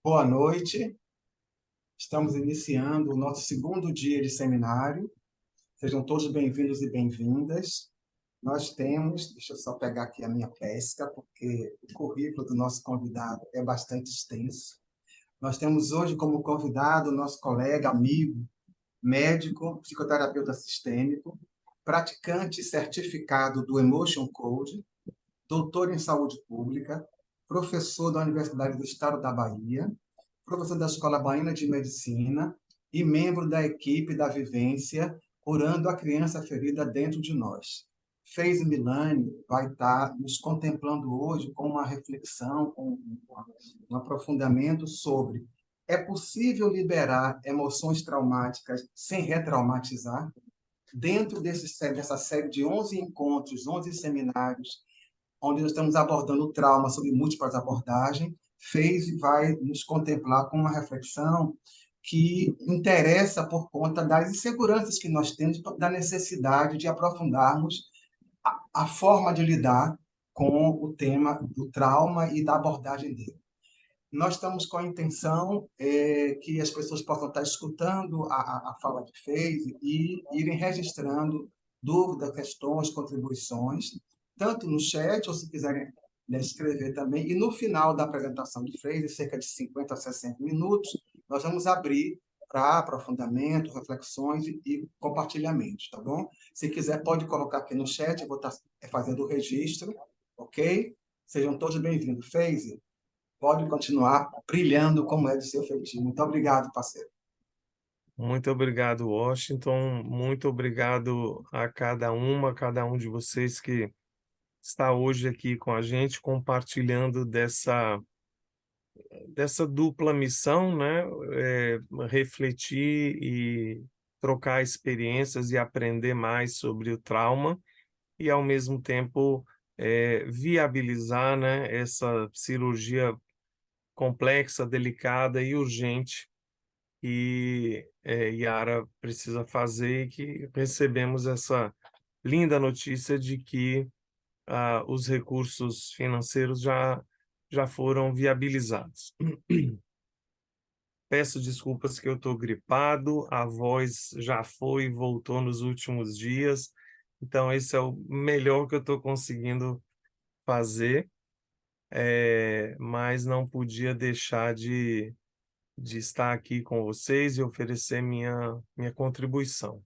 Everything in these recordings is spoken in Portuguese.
Boa noite. Estamos iniciando o nosso segundo dia de seminário. Sejam todos bem-vindos e bem-vindas. Nós temos, deixa eu só pegar aqui a minha pesca, porque o currículo do nosso convidado é bastante extenso. Nós temos hoje como convidado o nosso colega, amigo, médico, psicoterapeuta sistêmico, praticante certificado do Emotion Code, doutor em saúde pública, professor da Universidade do Estado da Bahia, professor da Escola Baiana de Medicina e membro da equipe da Vivência Curando a Criança Ferida Dentro de Nós. Fez Milani vai estar nos contemplando hoje com uma reflexão, com um aprofundamento sobre: é possível liberar emoções traumáticas sem retraumatizar? Dentro dessa série de 11 encontros, 11 seminários, onde nós estamos abordando o trauma sob múltiplas abordagens, fez e vai nos contemplar com uma reflexão que interessa por conta das inseguranças que nós temos, da necessidade de aprofundarmos a forma de lidar com o tema do trauma e da abordagem dele. Nós estamos com a intenção que as pessoas possam estar escutando a fala que fez e irem registrando dúvidas, questões, contribuições, tanto no chat, ou se quiserem escrever também. E no final da apresentação de Freire, cerca de 50 a 60 minutos, nós vamos abrir para aprofundamento, reflexões e compartilhamentos, tá bom? Se quiser, pode colocar aqui no chat, eu vou estar fazendo o registro, ok? Sejam todos bem-vindos. Feize, pode continuar brilhando como é de seu feitio. Muito obrigado, parceiro. Muito obrigado, Washington. Muito obrigado a cada um de vocês que está hoje aqui com a gente, compartilhando dessa dupla missão, né? Refletir e trocar experiências e aprender mais sobre o trauma e, ao mesmo tempo, viabilizar, né, essa cirurgia complexa, delicada e urgente que Yara precisa fazer, e que recebemos essa linda notícia de que os recursos financeiros já foram viabilizados. Peço desculpas que eu estou gripado, a voz já foi e voltou nos últimos dias, então esse é o melhor que eu estou conseguindo fazer, mas não podia deixar de estar aqui com vocês e oferecer minha contribuição.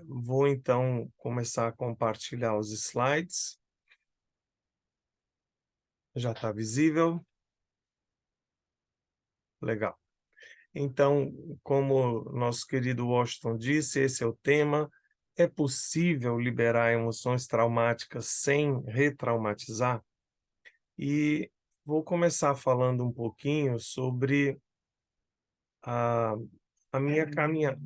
Vou então começar a compartilhar os slides. Já está visível? Legal. Então, como nosso querido Washington disse, esse é o tema. É possível liberar emoções traumáticas sem retraumatizar? E vou começar falando um pouquinho sobre a, a minha caminhada.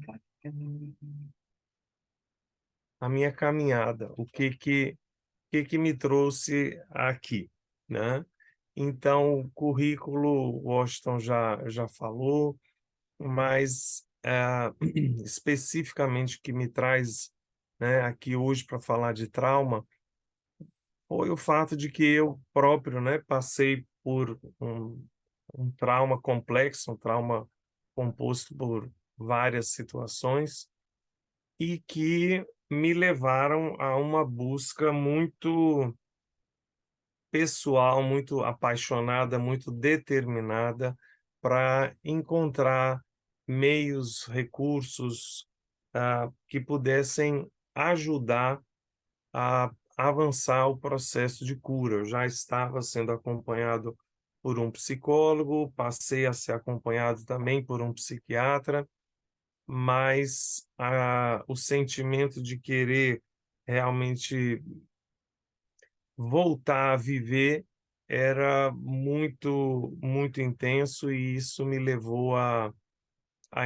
A minha caminhada, o que me trouxe aqui, né? Então, o currículo, Washington já falou, mas especificamente o que me traz, né, aqui hoje para falar de trauma foi o fato de que eu próprio, né, passei por um trauma complexo, um trauma composto por várias situações, e que me levaram a uma busca muito pessoal, muito apaixonada, muito determinada para encontrar meios, recursos, que pudessem ajudar a avançar o processo de cura. Eu já estava sendo acompanhado por um psicólogo, passei a ser acompanhado também por um psiquiatra, mas o sentimento de querer realmente voltar a viver era muito, muito intenso, e isso me levou a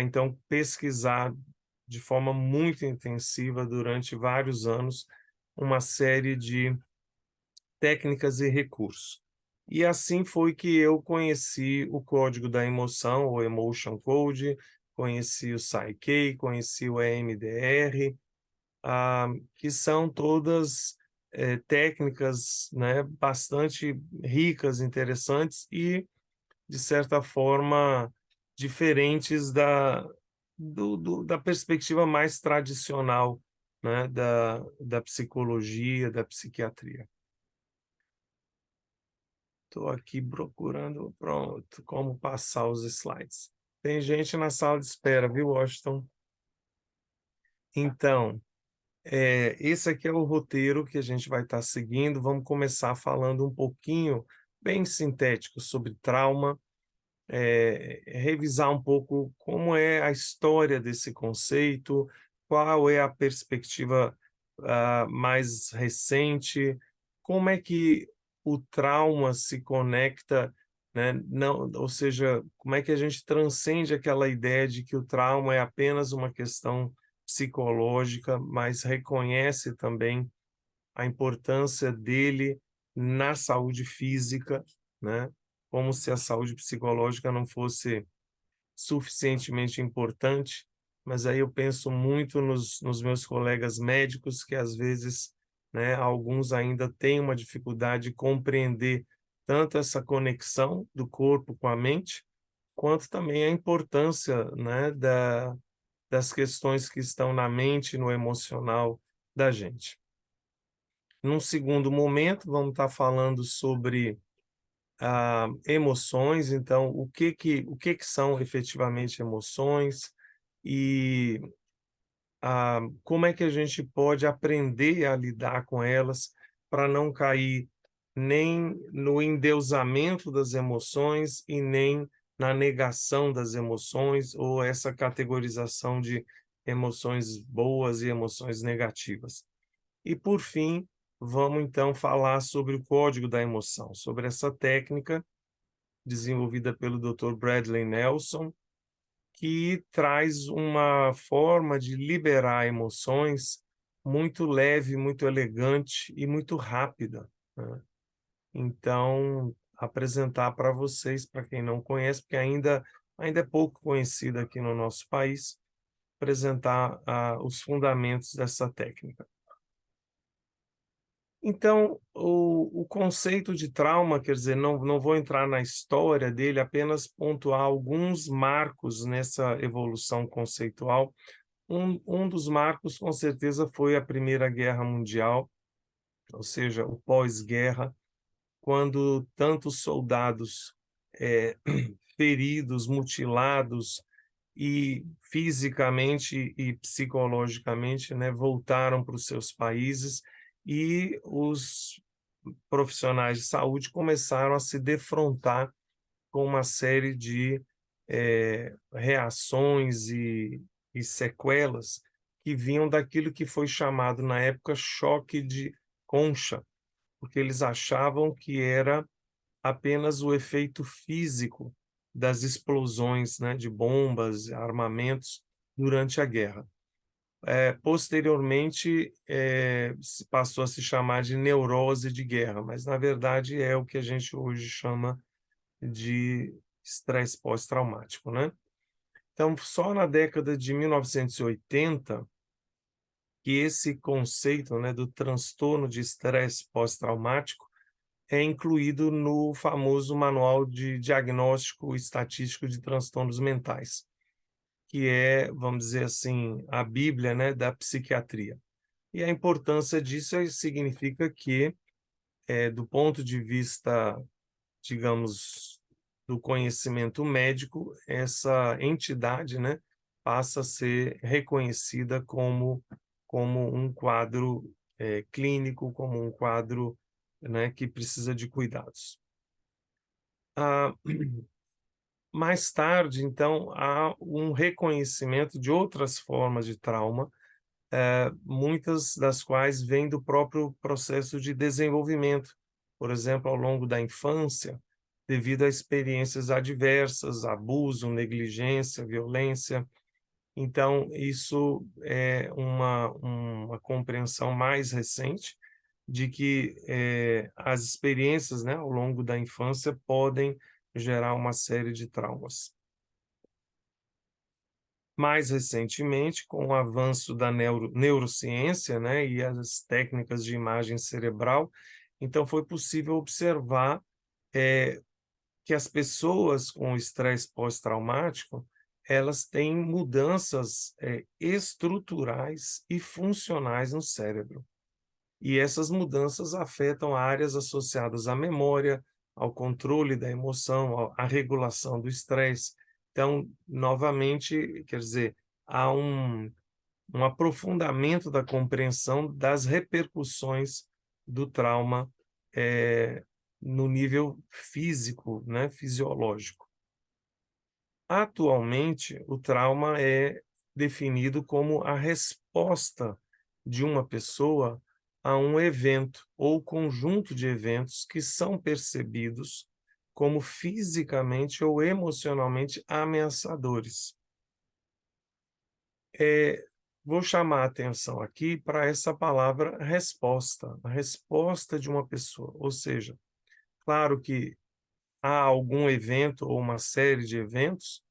então pesquisar de forma muito intensiva durante vários anos uma série de técnicas e recursos. E assim foi que eu conheci o Código da Emoção, o Emotion Code, conheci o Psyche, conheci o EMDR, que são todas técnicas, né, bastante ricas, interessantes, e de certa forma, diferentes da perspectiva mais tradicional, né, da psicologia, da psiquiatria. Estou aqui procurando, pronto, como passar os slides. Tem gente na sala de espera, viu, Washington? Então, esse aqui é o roteiro que a gente vai estar seguindo. Vamos começar falando um pouquinho, bem sintético, sobre trauma, revisar um pouco como é a história desse conceito, qual é a perspectiva mais recente, como é que o trauma se conecta, né? Não, ou seja, como é que a gente transcende aquela ideia de que o trauma é apenas uma questão psicológica, mas reconhece também a importância dele na saúde física, né? Como se a saúde psicológica não fosse suficientemente importante, mas aí eu penso muito nos meus colegas médicos que às vezes, né, alguns ainda têm uma dificuldade de compreender tanto essa conexão do corpo com a mente, quanto também a importância, né, das questões que estão na mente, no emocional da gente. Num segundo momento, vamos estar falando sobre emoções, então o que que são efetivamente emoções e como é que a gente pode aprender a lidar com elas para não cair nem no endeusamento das emoções e nem na negação das emoções ou essa categorização de emoções boas e emoções negativas. E, por fim, vamos então falar sobre o código da emoção, sobre essa técnica desenvolvida pelo Dr. Bradley Nelson, que traz uma forma de liberar emoções muito leve, muito elegante e muito rápida, né? Então, apresentar para vocês, para quem não conhece, porque ainda é pouco conhecida aqui no nosso país, apresentar os fundamentos dessa técnica. Então, o conceito de trauma, quer dizer, não vou entrar na história dele, apenas pontuar alguns marcos nessa evolução conceitual. Um dos marcos, com certeza, foi a Primeira Guerra Mundial, ou seja, o pós-guerra, quando tantos soldados eh, feridos, mutilados e fisicamente e psicologicamente, né, voltaram para os seus países e os profissionais de saúde começaram a se defrontar com uma série de reações e sequelas que vinham daquilo que foi chamado na época choque de concha, porque eles achavam que era apenas o efeito físico das explosões, né, de bombas, armamentos durante a guerra. Posteriormente, se passou a se chamar de neurose de guerra, mas na verdade é o que a gente hoje chama de estresse pós-traumático, né? Então, só na década de 1980 que esse conceito, né, do transtorno de estresse pós-traumático é incluído no famoso Manual de Diagnóstico Estatístico de Transtornos Mentais, que é, vamos dizer assim, a Bíblia, né, da psiquiatria. E a importância disso significa que, do ponto de vista, digamos, do conhecimento médico, essa entidade, né, passa a ser reconhecida como um quadro clínico, como um quadro, né, que precisa de cuidados. Ah, mais tarde, então, há um reconhecimento de outras formas de trauma, muitas das quais vêm do próprio processo de desenvolvimento, por exemplo, ao longo da infância, devido a experiências adversas, abuso, negligência, violência. Então, isso é uma compreensão mais recente de que as experiências, né, ao longo da infância podem gerar uma série de traumas. Mais recentemente, com o avanço da neurociência, né, e as técnicas de imagem cerebral, então foi possível observar que as pessoas com estresse pós-traumático, elas têm mudanças estruturais e funcionais no cérebro. E essas mudanças afetam áreas associadas à memória, ao controle da emoção, à regulação do estresse. Então, novamente, quer dizer, há um aprofundamento da compreensão das repercussões do trauma no nível físico, né, fisiológico. Atualmente, o trauma é definido como a resposta de uma pessoa a um evento ou conjunto de eventos que são percebidos como fisicamente ou emocionalmente ameaçadores. Vou chamar a atenção aqui para essa palavra resposta, a resposta de uma pessoa. Ou seja, claro que há algum evento ou uma série de eventos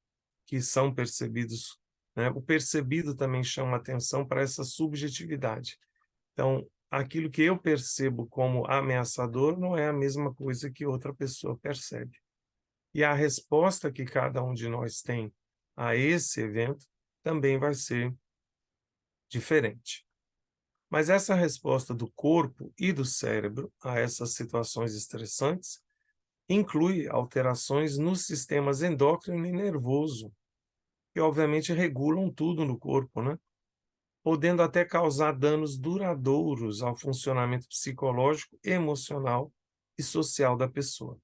que são percebidos, né? O percebido também chama atenção para essa subjetividade. Então, aquilo que eu percebo como ameaçador não é a mesma coisa que outra pessoa percebe. E a resposta que cada um de nós tem a esse evento também vai ser diferente. Mas essa resposta do corpo e do cérebro a essas situações estressantes inclui alterações nos sistemas endócrino e nervoso, que obviamente regulam tudo no corpo, né? Podendo até causar danos duradouros ao funcionamento psicológico, emocional e social da pessoa.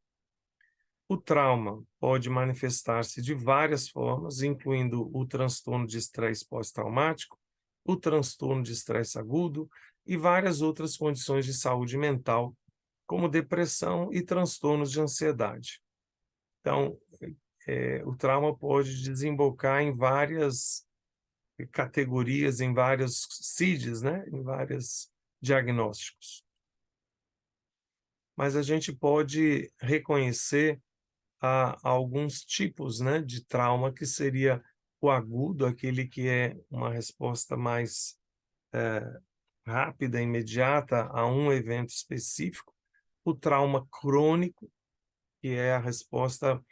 O trauma pode manifestar-se de várias formas, incluindo o transtorno de estresse pós-traumático, o transtorno de estresse agudo e várias outras condições de saúde mental, como depressão e transtornos de ansiedade. Então, o trauma pode desembocar em várias categorias, em vários CIDs, né? Em vários diagnósticos. Mas a gente pode reconhecer alguns tipos, né, de trauma, que seria o agudo, aquele que é uma resposta mais rápida, imediata a um evento específico, o trauma crônico, que é a resposta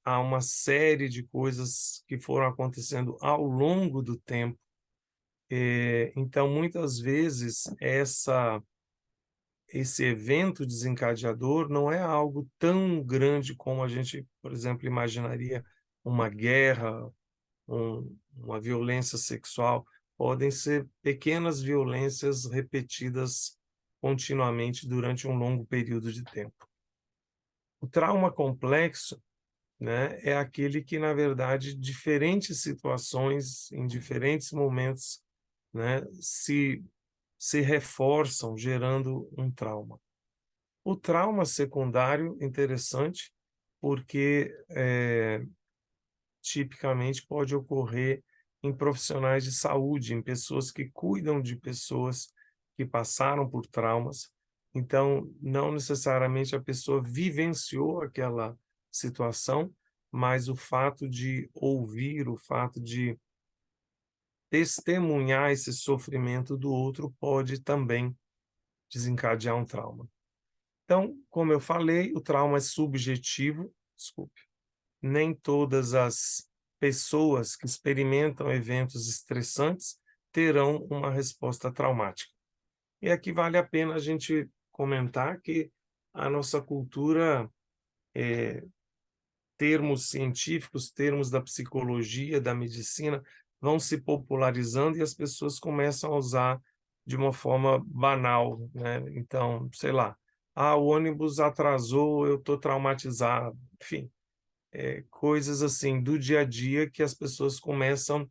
a uma série de coisas que foram acontecendo ao longo do tempo. Então, muitas vezes, esse evento desencadeador não é algo tão grande como a gente, por exemplo, imaginaria uma guerra, uma violência sexual. Podem ser pequenas violências repetidas continuamente durante um longo período de tempo. O trauma complexo, né, é aquele que, na verdade, diferentes situações, em diferentes momentos, né, se reforçam, gerando um trauma. O trauma secundário, interessante, porque tipicamente pode ocorrer em profissionais de saúde, em pessoas que cuidam de pessoas que passaram por traumas. Então, não necessariamente a pessoa vivenciou aquela situação, mas o fato de ouvir, o fato de testemunhar esse sofrimento do outro pode também desencadear um trauma. Então, como eu falei, o trauma é subjetivo, desculpe. Nem todas as pessoas que experimentam eventos estressantes terão uma resposta traumática. E aqui vale a pena a gente comentar que a nossa cultura, termos científicos, termos da psicologia, da medicina, vão se popularizando e as pessoas começam a usar de uma forma banal, né? Então, sei lá, o ônibus atrasou, eu estou traumatizado, enfim, coisas assim do dia a dia que as pessoas começam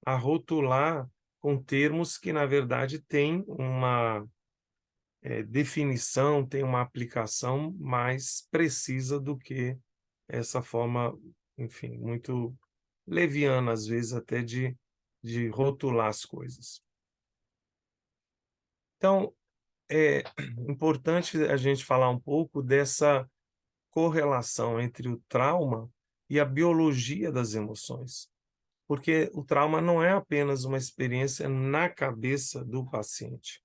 a rotular com termos que, na verdade, têm uma definição, têm uma aplicação mais precisa do que essa forma, enfim, muito leviana, às vezes, até de rotular as coisas. Então, é importante a gente falar um pouco dessa correlação entre o trauma e a biologia das emoções, porque o trauma não é apenas uma experiência na cabeça do paciente,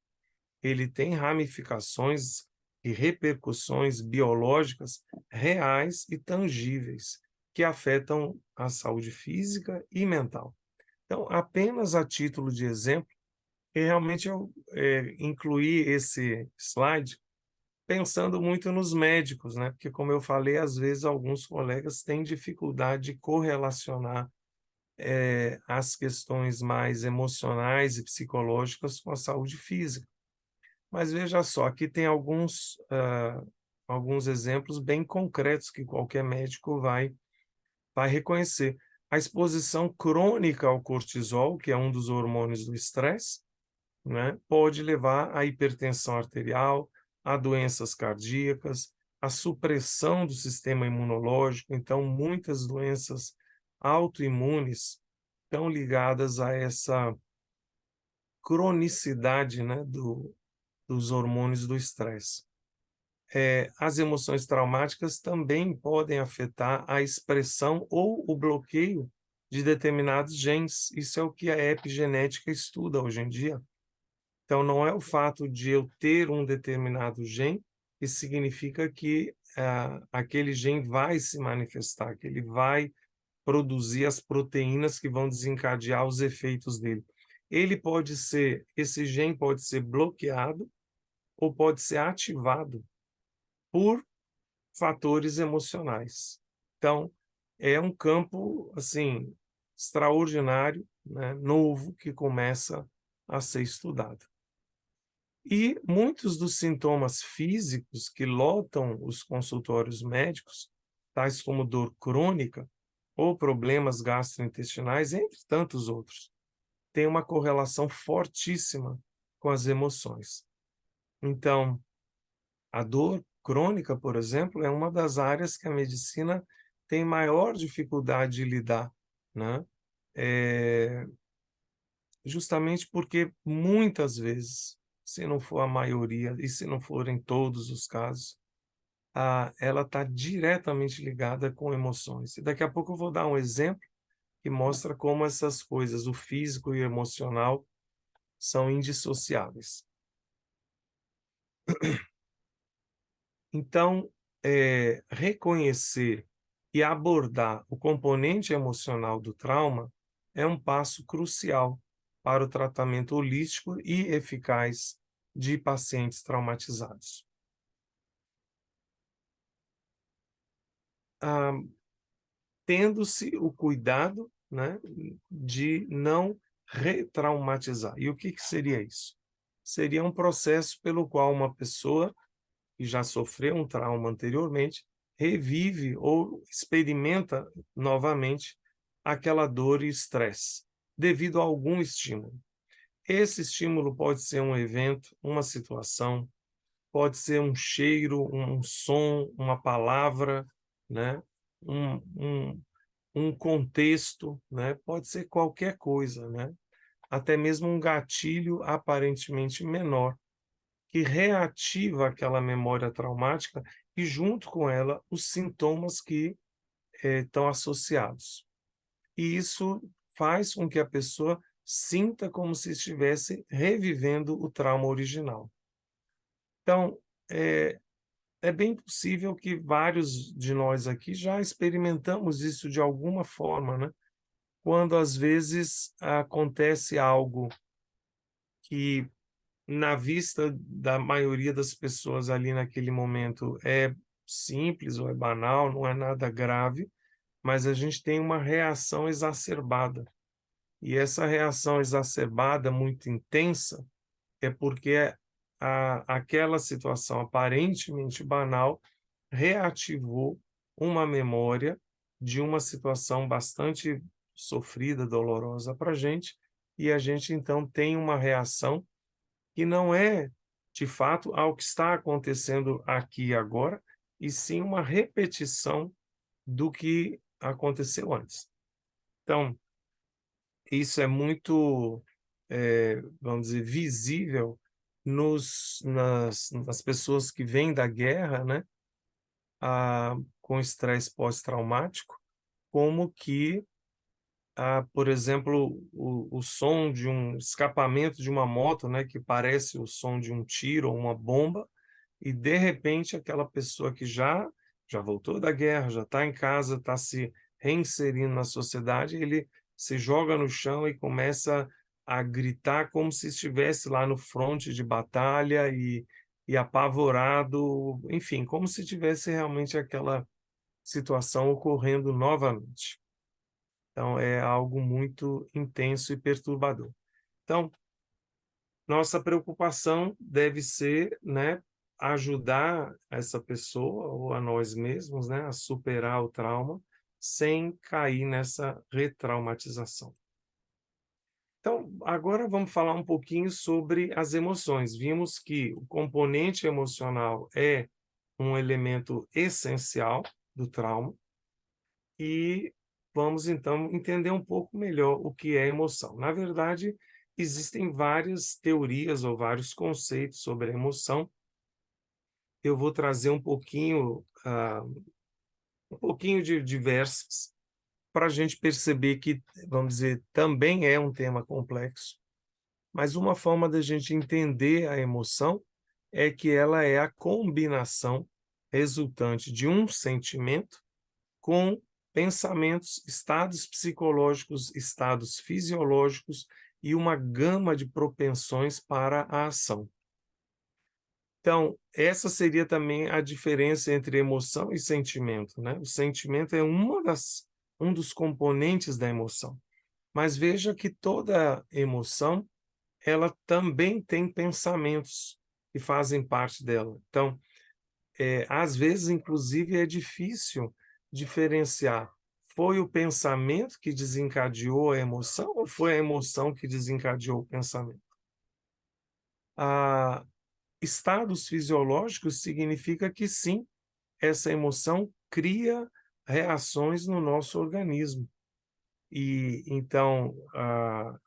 ele tem ramificações e repercussões biológicas reais e tangíveis que afetam a saúde física e mental. Então, apenas a título de exemplo, e realmente eu incluí esse slide pensando muito nos médicos, né? Porque, como eu falei, às vezes alguns colegas têm dificuldade de correlacionar as questões mais emocionais e psicológicas com a saúde física. Mas veja só, aqui tem alguns exemplos bem concretos que qualquer médico vai reconhecer. A exposição crônica ao cortisol, que é um dos hormônios do estresse, né, pode levar à hipertensão arterial, a doenças cardíacas, a supressão do sistema imunológico. Então, muitas doenças autoimunes estão ligadas a essa cronicidade, né, dos hormônios do estresse. As emoções traumáticas também podem afetar a expressão ou o bloqueio de determinados genes. Isso é o que a epigenética estuda hoje em dia. Então, não é o fato de eu ter um determinado gene que significa que aquele gene vai se manifestar, que ele vai produzir as proteínas que vão desencadear os efeitos dele. Esse gene pode ser bloqueado ou pode ser ativado por fatores emocionais. Então, é um campo assim extraordinário, né, novo, que começa a ser estudado. E muitos dos sintomas físicos que lotam os consultórios médicos, tais como dor crônica ou problemas gastrointestinais, entre tantos outros, têm uma correlação fortíssima com as emoções. Então, a dor crônica, por exemplo, é uma das áreas que a medicina tem maior dificuldade de lidar, né? É, justamente porque muitas vezes, se não for a maioria e se não forem todos os casos, ela está diretamente ligada com emoções. E daqui a pouco eu vou dar um exemplo que mostra como essas coisas, o físico e o emocional, são indissociáveis. Então, reconhecer e abordar o componente emocional do trauma é um passo crucial para o tratamento holístico e eficaz de pacientes traumatizados. Ah, tendo-se o cuidado, né, de não retraumatizar. E o que seria isso? Seria um processo pelo qual uma pessoa que já sofreu um trauma anteriormente, revive ou experimenta novamente aquela dor e estresse, devido a algum estímulo. Esse estímulo pode ser um evento, uma situação, pode ser um cheiro, um som, uma palavra, né? um, um, um contexto, né? Pode ser qualquer coisa, né? Até mesmo um gatilho aparentemente menor, que reativa aquela memória traumática e, junto com ela, os sintomas que estão associados. E isso faz com que a pessoa sinta como se estivesse revivendo o trauma original. Então, é bem possível que vários de nós aqui já experimentamos isso de alguma forma, né? Quando às vezes acontece algo que, na vista da maioria das pessoas ali naquele momento, é simples ou é banal, não é nada grave, mas a gente tem uma reação exacerbada. E essa reação exacerbada, muito intensa, é porque aquela situação aparentemente banal reativou uma memória de uma situação bastante sofrida, dolorosa para a gente, e a gente então tem uma reação que não é, de fato, ao que está acontecendo aqui e agora, e sim uma repetição do que aconteceu antes. Então, isso é muito, vamos dizer, visível nas pessoas que vêm da guerra, né, com estresse pós-traumático, como que, por exemplo, o som de um escapamento de uma moto, né, que parece o som de um tiro ou uma bomba, e de repente aquela pessoa que já voltou da guerra, já está em casa, está se reinserindo na sociedade, ele se joga no chão e começa a gritar como se estivesse lá no fronte de batalha e apavorado, enfim, como se tivesse realmente aquela situação ocorrendo novamente. Então, é algo muito intenso e perturbador. Então, nossa preocupação deve ser, né, ajudar essa pessoa ou a nós mesmos, né, a superar o trauma sem cair nessa retraumatização. Então, agora vamos falar um pouquinho sobre as emoções. Vimos que o componente emocional é um elemento essencial do trauma e vamos então entender um pouco melhor o que é emoção. Na verdade, existem várias teorias ou vários conceitos sobre a emoção. Eu vou trazer um pouquinho de diversas para a gente perceber que, vamos dizer, também é um tema complexo, mas uma forma da gente entender a emoção é que ela é a combinação resultante de um sentimento com pensamentos, estados psicológicos, estados fisiológicos e uma gama de propensões para a ação. Então, essa seria também a diferença entre emoção e sentimento, né? O sentimento é um dos componentes da emoção. Mas veja que toda emoção, ela também tem pensamentos que fazem parte dela. Então, às vezes, inclusive, é difícil diferenciar. Foi o pensamento que desencadeou a emoção ou foi a emoção que desencadeou o pensamento? Ah, estados fisiológicos significa que sim, essa emoção cria reações no nosso organismo. E então a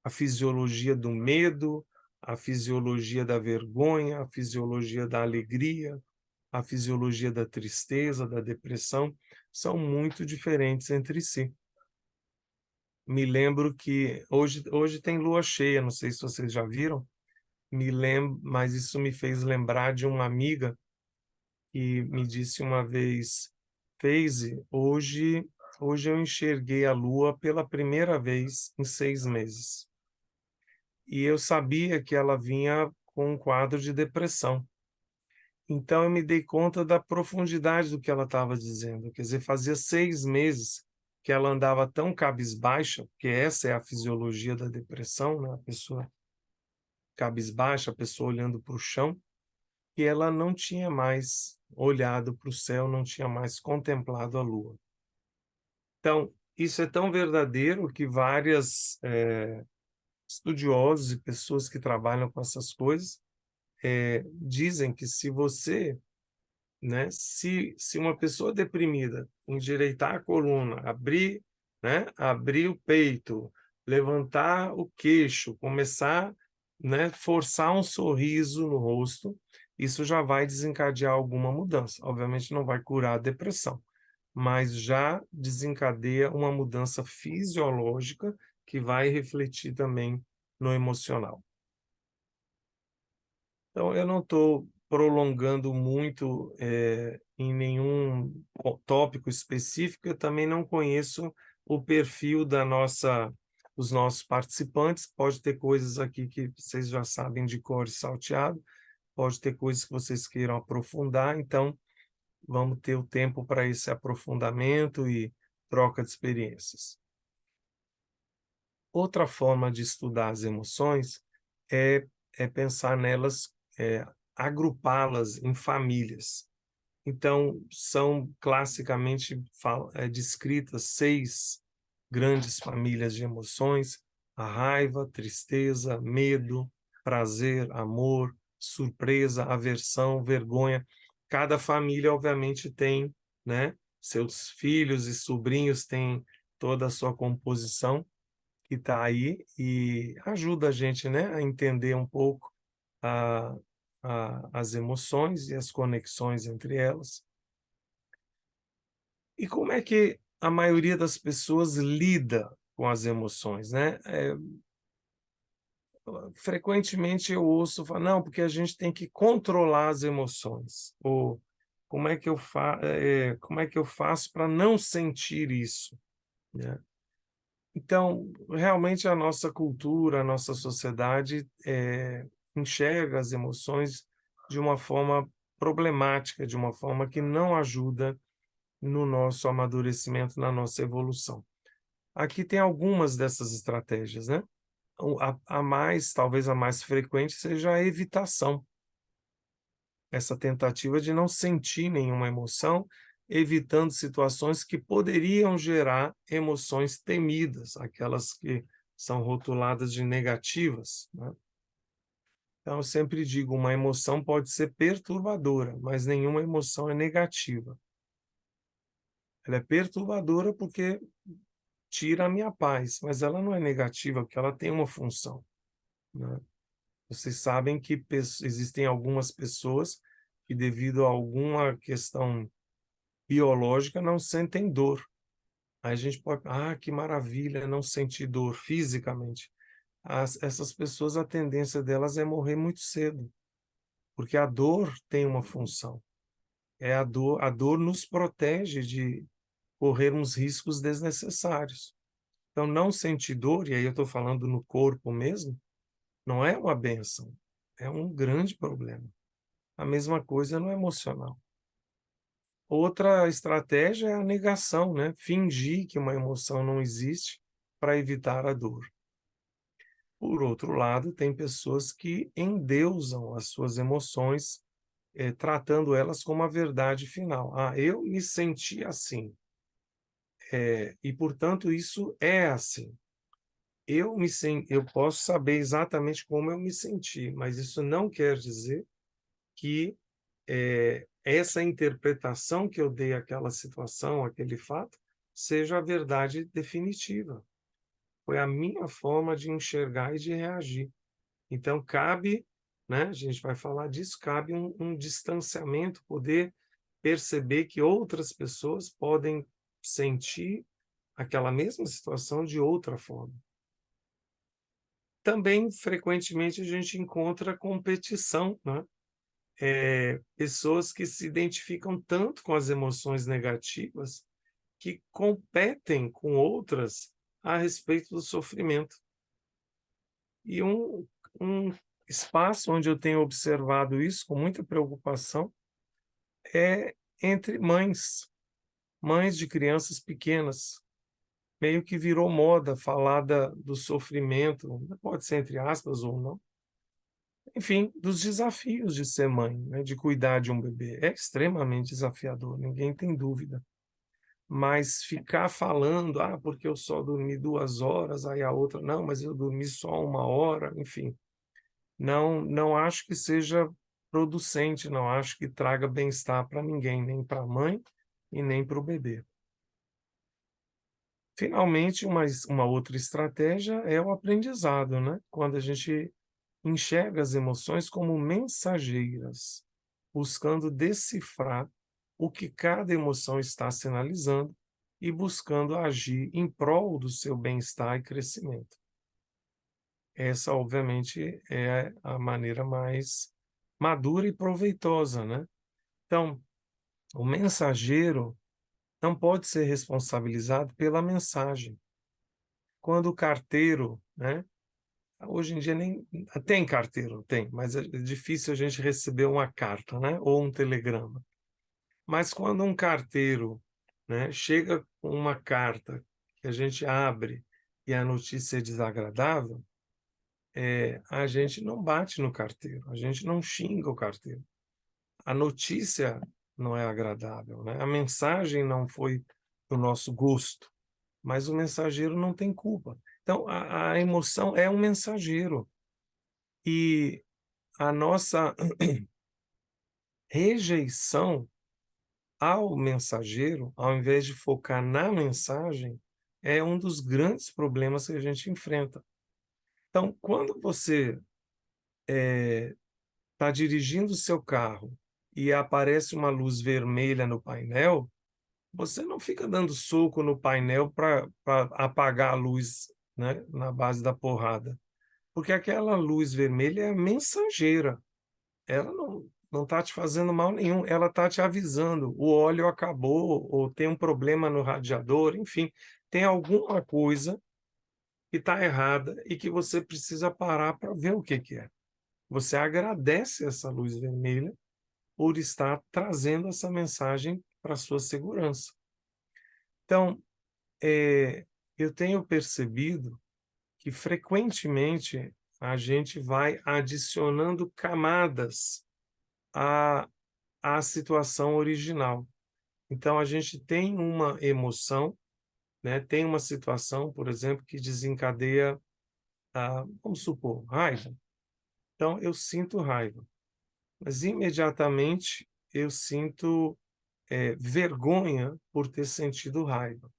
fisiologia do medo, a fisiologia da vergonha, a fisiologia da alegria, a fisiologia da tristeza, da depressão, são muito diferentes entre si. Me lembro que hoje tem lua cheia, não sei se vocês já viram, mas isso me fez lembrar de uma amiga que me disse uma vez, Feize, hoje eu enxerguei a lua pela primeira vez em 6 meses. E eu sabia que ela vinha com um quadro de depressão. Então eu me dei conta da profundidade do que ela estava dizendo. Quer dizer, fazia 6 meses que ela andava tão cabisbaixa, porque essa é a fisiologia da depressão, né? A pessoa cabisbaixa, a pessoa olhando para o chão, que ela não tinha mais olhado para o céu, não tinha mais contemplado a lua. Então, isso é tão verdadeiro que várias estudiosos e pessoas que trabalham com essas coisas dizem que se você, né, se uma pessoa deprimida endireitar a coluna, abrir o peito, levantar o queixo, começar, né, forçar um sorriso no rosto, isso já vai desencadear alguma mudança. Obviamente não vai curar a depressão, mas já desencadeia uma mudança fisiológica que vai refletir também no emocional. Então, eu não estou prolongando muito em nenhum tópico específico, eu também não conheço o perfil dos nossos participantes, pode ter coisas aqui que vocês já sabem de cor e salteado, pode ter coisas que vocês queiram aprofundar, então vamos ter o tempo para esse aprofundamento e troca de experiências. Outra forma de estudar as emoções é pensar nelas, agrupá-las em famílias. Então, são classicamente descritas 6 grandes famílias de emoções: a raiva, tristeza, medo, prazer, amor, surpresa, aversão, vergonha. Cada família, obviamente, tem, né, seus filhos e sobrinhos têm toda a sua composição que está aí e ajuda a gente, né, a entender um pouco a, as emoções e as conexões entre elas. E como é que a maioria das pessoas lida com as emoções, né? frequentemente eu ouço falar, não, porque a gente tem que controlar as emoções, ou como é que eu faço para não sentir isso, né? Então, realmente a nossa cultura, a nossa sociedade enxerga as emoções de uma forma problemática, de uma forma que não ajuda no nosso amadurecimento, na nossa evolução. Aqui tem algumas dessas estratégias, né? Talvez a mais frequente seja a evitação, essa tentativa de não sentir nenhuma emoção, evitando situações que poderiam gerar emoções temidas, aquelas que são rotuladas de negativas, né? Então, eu sempre digo, uma emoção pode ser perturbadora, mas nenhuma emoção é negativa. Ela é perturbadora porque tira a minha paz, mas ela não é negativa, porque ela tem uma função, né? Vocês sabem que existem algumas pessoas que, devido a alguma questão biológica, não sentem dor. Aí a gente pode, que maravilha, não sentir dor fisicamente. Essas pessoas, a tendência delas é morrer muito cedo, porque a dor tem uma função. A dor nos protege de corrermos riscos desnecessários. Então, não sentir dor, e aí eu estou falando no corpo mesmo, não é uma bênção, é um grande problema. A mesma coisa no emocional. Outra estratégia é a negação, né? Fingir que uma emoção não existe para evitar a dor. Por outro lado, tem pessoas que endeusam as suas emoções, tratando elas como a verdade final. Eu me senti assim, e portanto isso é assim. Eu posso saber exatamente como eu me senti, mas isso não quer dizer que essa interpretação que eu dei àquela situação, àquele fato, seja a verdade definitiva. Foi a minha forma de enxergar e de reagir. Então, cabe, né, a gente vai falar disso, cabe um distanciamento, poder perceber que outras pessoas podem sentir aquela mesma situação de outra forma. Também, frequentemente, a gente encontra competição, né? Pessoas que se identificam tanto com as emoções negativas que competem com outras a respeito do sofrimento. E um espaço onde eu tenho observado isso com muita preocupação é entre mães de crianças pequenas. Meio que virou moda falar do sofrimento, pode ser entre aspas ou não, enfim, dos desafios de ser mãe, né, de cuidar de um bebê. É extremamente desafiador, ninguém tem dúvida. Mas ficar falando, porque eu só dormi 2 horas, aí a outra, não, mas eu dormi só 1 hora, enfim. Não acho que seja producente, não acho que traga bem-estar para ninguém, nem para a mãe e nem para o bebê. Finalmente, uma outra estratégia é o aprendizado, né? Quando a gente enxerga as emoções como mensageiras, buscando decifrar o que cada emoção está sinalizando e buscando agir em prol do seu bem-estar e crescimento. Essa, obviamente, é a maneira mais madura e proveitosa, né? Então, o mensageiro não pode ser responsabilizado pela mensagem. Quando o carteiro, né? Hoje em dia nem tem carteiro, tem, mas é difícil a gente receber uma carta, né? Ou um telegrama. Mas quando um carteiro, né, chega com uma carta que a gente abre e a notícia é desagradável, a gente não bate no carteiro, a gente não xinga o carteiro. A notícia não é agradável, né? A mensagem não foi do nosso gosto, mas o mensageiro não tem culpa. Então, a emoção é um mensageiro. E a nossa rejeição ao mensageiro, ao invés de focar na mensagem, é um dos grandes problemas que a gente enfrenta. Então, quando você está dirigindo o seu carro e aparece uma luz vermelha no painel, você não fica dando soco no painel para apagar a luz, né, na base da porrada. Porque aquela luz vermelha é mensageira. Ela não está te fazendo mal nenhum, ela está te avisando, o óleo acabou, ou tem um problema no radiador, enfim, tem alguma coisa que está errada e que você precisa parar para ver o que que é. Você agradece essa luz vermelha por estar trazendo essa mensagem para a sua segurança. Então, eu tenho percebido que frequentemente a gente vai adicionando camadas à, à situação original. Então, a gente tem uma emoção, né? Tem uma situação, por exemplo, que desencadeia, vamos supor, raiva. Então, eu sinto raiva, mas imediatamente eu sinto vergonha por ter sentido raiva.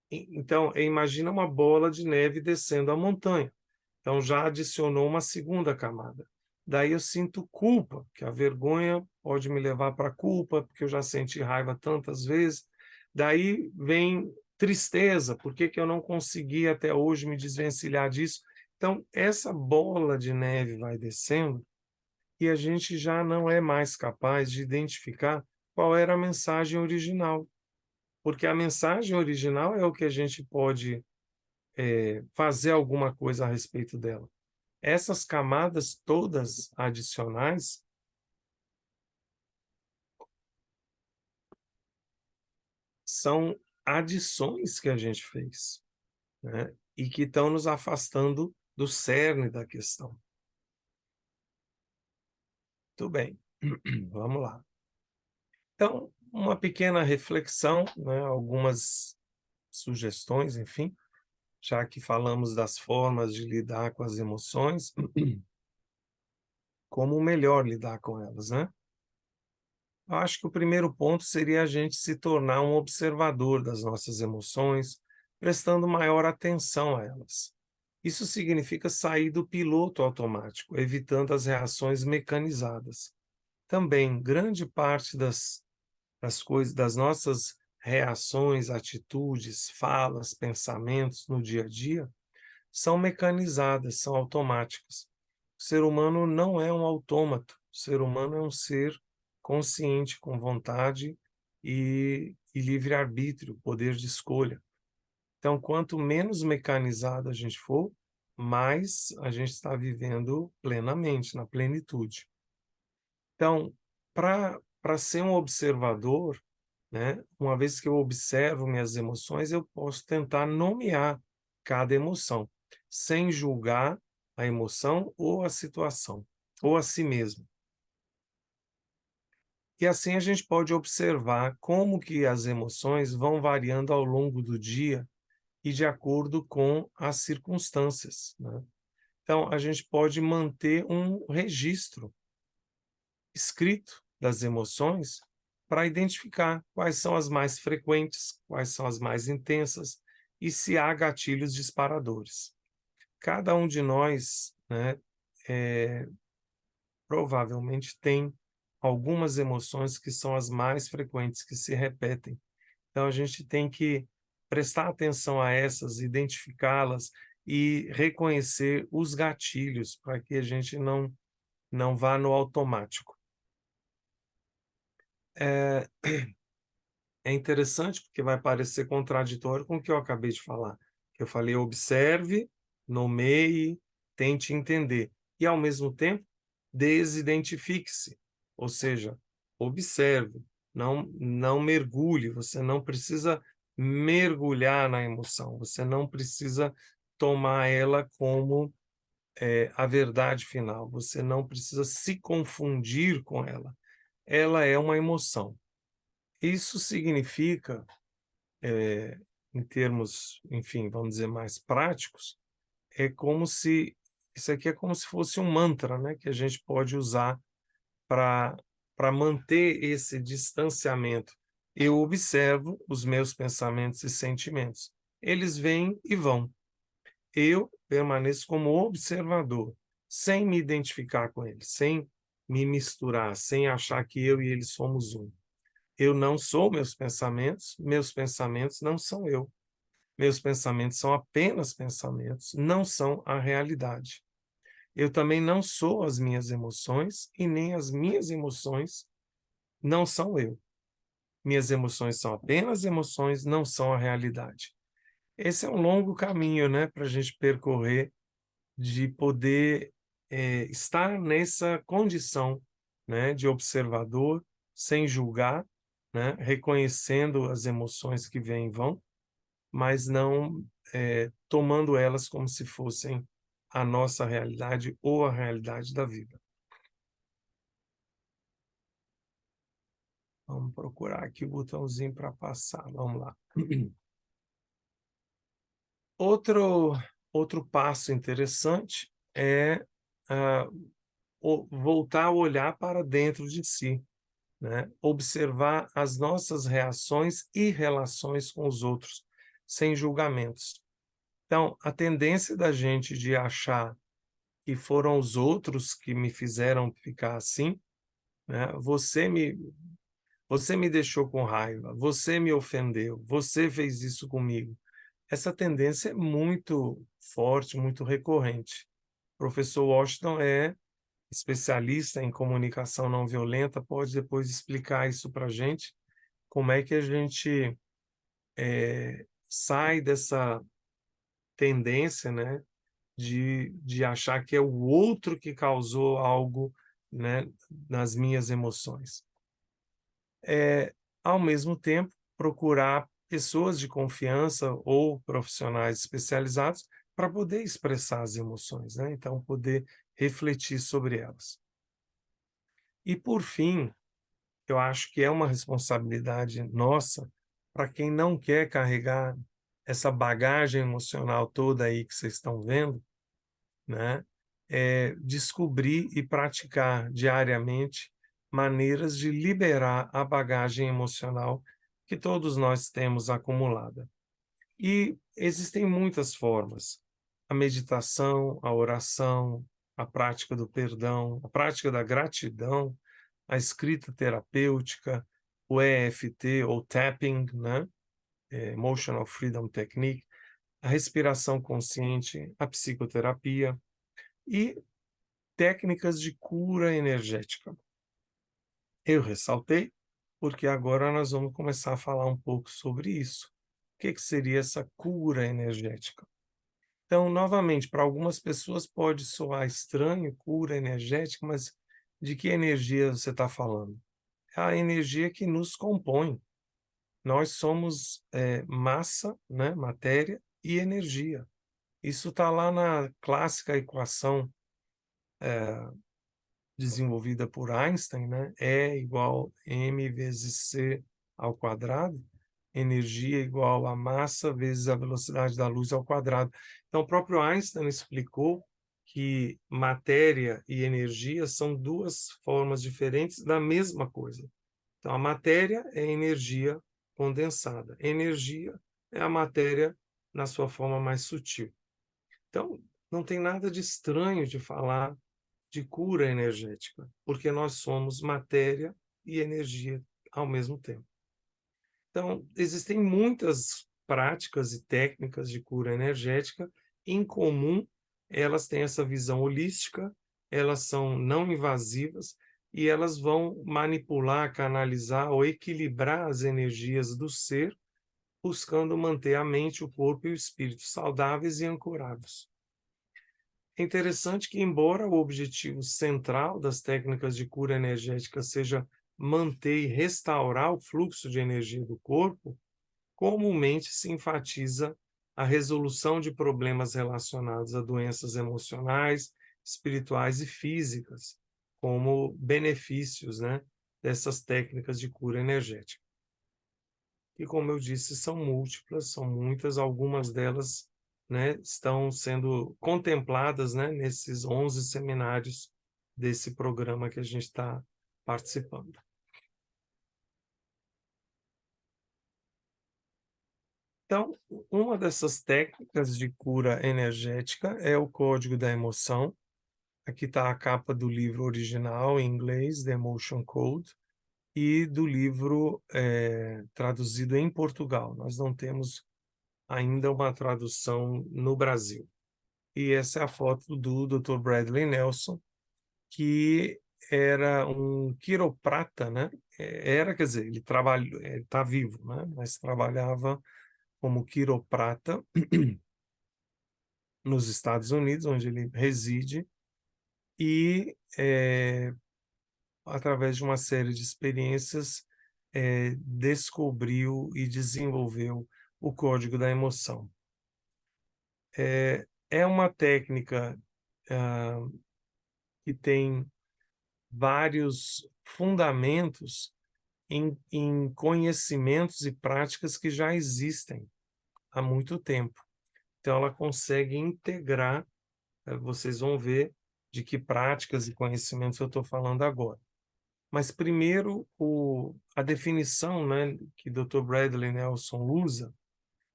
Então, imagina uma bola de neve descendo a montanha. Então, já adicionou uma segunda camada. Daí eu sinto culpa, que a vergonha pode me levar para a culpa, porque eu já senti raiva tantas vezes. Daí vem tristeza, por que que eu não consegui até hoje me desvencilhar disso? Então, essa bola de neve vai descendo e a gente já não é mais capaz de identificar qual era a mensagem original. Porque a mensagem original é o que a gente pode fazer alguma coisa a respeito dela. Essas camadas todas adicionais são adições que a gente fez, né? E que estão nos afastando do cerne da questão. Tudo bem, vamos lá. Então, uma pequena reflexão, né? Algumas sugestões, enfim, já que falamos das formas de lidar com as emoções, como melhor lidar com elas, né? Eu acho que o primeiro ponto seria a gente se tornar um observador das nossas emoções, prestando maior atenção a elas. Isso significa sair do piloto automático, evitando as reações mecanizadas. Também, grande parte das coisas, das nossas reações, atitudes, falas, pensamentos no dia a dia são mecanizadas, são automáticas. O ser humano não é um autômato, o ser humano é um ser consciente, com vontade e livre-arbítrio, poder de escolha. Então, quanto menos mecanizado a gente for, mais a gente está vivendo plenamente, na plenitude. Então, para ser um observador, né, uma vez que eu observo minhas emoções, eu posso tentar nomear cada emoção, sem julgar a emoção ou a situação, ou a si mesmo. E assim a gente pode observar como que as emoções vão variando ao longo do dia e de acordo com as circunstâncias, né? Então, a gente pode manter um registro escrito das emoções para identificar quais são as mais frequentes, quais são as mais intensas e se há gatilhos disparadores. Cada um de nós, né, provavelmente tem algumas emoções que são as mais frequentes, que se repetem. Então, a gente tem que prestar atenção a essas, identificá-las e reconhecer os gatilhos para que a gente não vá no automático. É, é interessante porque vai parecer contraditório com o que eu acabei de falar. Eu falei, observe, nomeie, tente entender. E, ao mesmo tempo, desidentifique-se. Ou seja, observe, não mergulhe. Você não precisa mergulhar na emoção. Você não precisa tomar ela como a verdade final. Você não precisa se confundir com ela. Ela é uma emoção. Isso significa, em termos, enfim, vamos dizer, mais práticos, é como se isso aqui é como se fosse um mantra, né, que a gente pode usar para manter esse distanciamento. Eu observo os meus pensamentos e sentimentos. Eles vêm e vão. Eu permaneço como observador, sem me identificar com eles, sem me misturar, sem achar que eu e eles somos um. Eu não sou meus pensamentos não são eu. Meus pensamentos são apenas pensamentos, não são a realidade. Eu também não sou as minhas emoções e nem as minhas emoções não são eu. Minhas emoções são apenas emoções, não são a realidade. Esse é um longo caminho, né, para a gente percorrer, de poder estar nessa condição, né, de observador, sem julgar, né, reconhecendo as emoções que vêm e vão, mas não tomando elas como se fossem a nossa realidade ou a realidade da vida. Vamos procurar aqui o botãozinho para passar. Vamos lá. Outro, outro passo interessante é ah, voltar a olhar para dentro de si, né? Observar as nossas reações e relações com os outros, sem julgamentos. Então, a tendência da gente de achar que foram os outros que me fizeram ficar assim, né? Você me deixou com raiva, você me ofendeu, você fez isso comigo. Essa tendência é muito forte, muito recorrente. O professor Washington é especialista em comunicação não violenta, pode depois explicar isso para a gente, como é que a gente sai dessa tendência, né, de achar que é o outro que causou algo, né, nas minhas emoções. Ao mesmo tempo, procurar pessoas de confiança ou profissionais especializados para poder expressar as emoções, né? Então, poder refletir sobre elas. E, por fim, eu acho que é uma responsabilidade nossa para quem não quer carregar essa bagagem emocional toda aí que vocês estão vendo, né? Descobrir e praticar diariamente maneiras de liberar a bagagem emocional que todos nós temos acumulada. E existem muitas formas: a meditação, a oração, a prática do perdão, a prática da gratidão, a escrita terapêutica, o EFT ou tapping, né? Emotional Freedom Technique, a respiração consciente, a psicoterapia e técnicas de cura energética. Eu ressaltei porque agora nós vamos começar a falar um pouco sobre isso. O que seria essa cura energética? Então, novamente, para algumas pessoas pode soar estranho, cura energética, mas de que energia você está falando? É a energia que nos compõe. Nós somos massa, né, matéria e energia. Isso está lá na clássica equação desenvolvida por Einstein, né? E igual m vezes c ao quadrado, energia igual a massa vezes a velocidade da luz ao quadrado. Então, o próprio Einstein explicou que matéria e energia são duas formas diferentes da mesma coisa. Então, a matéria é energia condensada. Energia é a matéria na sua forma mais sutil. Então, não tem nada de estranho de falar de cura energética, porque nós somos matéria e energia ao mesmo tempo. Então, existem muitas práticas e técnicas de cura energética. Em comum, elas têm essa visão holística, elas são não invasivas e elas vão manipular, canalizar ou equilibrar as energias do ser, buscando manter a mente, o corpo e o espírito saudáveis e ancorados. É interessante que, embora o objetivo central das técnicas de cura energética seja manter e restaurar o fluxo de energia do corpo, comumente se enfatiza a resolução de problemas relacionados a doenças emocionais, espirituais e físicas, como benefícios, né, dessas técnicas de cura energética. E, como eu disse, são múltiplas, são muitas, algumas delas, né, estão sendo contempladas, né, nesses 11 seminários desse programa que a gente está participando. Então, uma dessas técnicas de cura energética é o código da emoção. Aqui está a capa do livro original em inglês, The Emotion Code, e do livro traduzido em Portugal. Nós não temos ainda uma tradução no Brasil. E essa é a foto do Dr. Bradley Nelson, que era um quiroprata, né? Era, quer dizer, ele trabalhou, está vivo, né? Mas trabalhava como quiroprata nos Estados Unidos, onde ele reside, e através de uma série de experiências, descobriu e desenvolveu o código da emoção. É uma técnica que tem vários fundamentos em conhecimentos e práticas que já existem há muito tempo. Então, ela consegue integrar, vocês vão ver de que práticas e conhecimentos eu estou falando agora. Mas, primeiro, a definição, né, que Dr. Bradley Nelson usa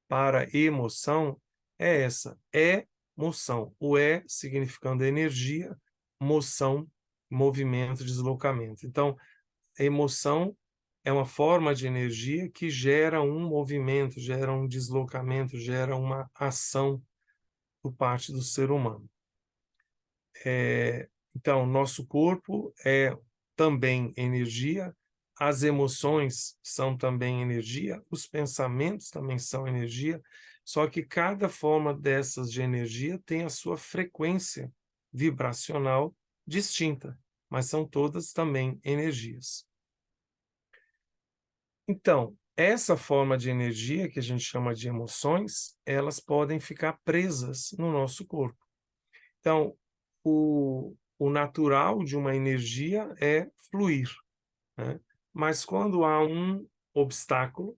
para emoção é essa: moção. O significando energia, moção, movimento, deslocamento. Então, a emoção é uma forma de energia que gera um movimento, gera um deslocamento, gera uma ação por parte do ser humano. Então, nosso corpo é também energia, as emoções são também energia, os pensamentos também são energia, só que cada forma dessas de energia tem a sua frequência vibracional distinta, mas são todas também energias. Então, essa forma de energia, que a gente chama de emoções, elas podem ficar presas no nosso corpo. Então, o natural de uma energia é fluir, né? Mas quando há um obstáculo,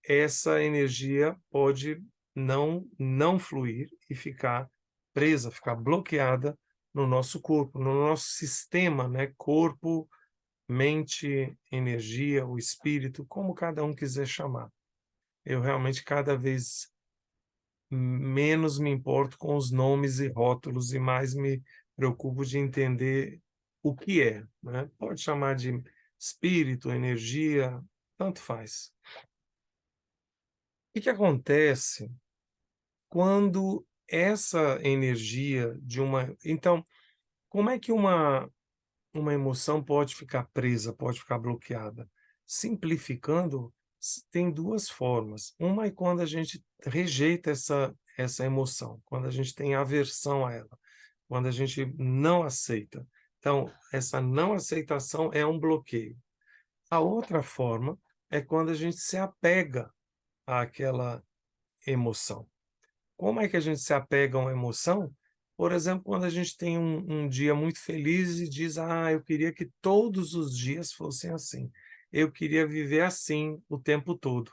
essa energia pode não fluir e ficar presa, ficar bloqueada no nosso corpo, no nosso sistema, né? Corpo, mente, energia, o espírito, como cada um quiser chamar. Eu realmente cada vez menos me importo com os nomes e rótulos e mais me preocupo de entender o que é, né? Pode chamar de espírito, energia, tanto faz. O que acontece quando essa energia de uma... Então, como é que uma emoção pode ficar presa, pode ficar bloqueada? Simplificando, tem duas formas. Uma é quando a gente rejeita essa emoção, quando a gente tem aversão a ela, quando a gente não aceita. Então, essa não aceitação é um bloqueio. A outra forma é quando a gente se apega àquela emoção. Como é que a gente se apega a uma emoção? Por exemplo, quando a gente tem um dia muito feliz e diz: eu queria que todos os dias fossem assim. Eu queria viver assim o tempo todo.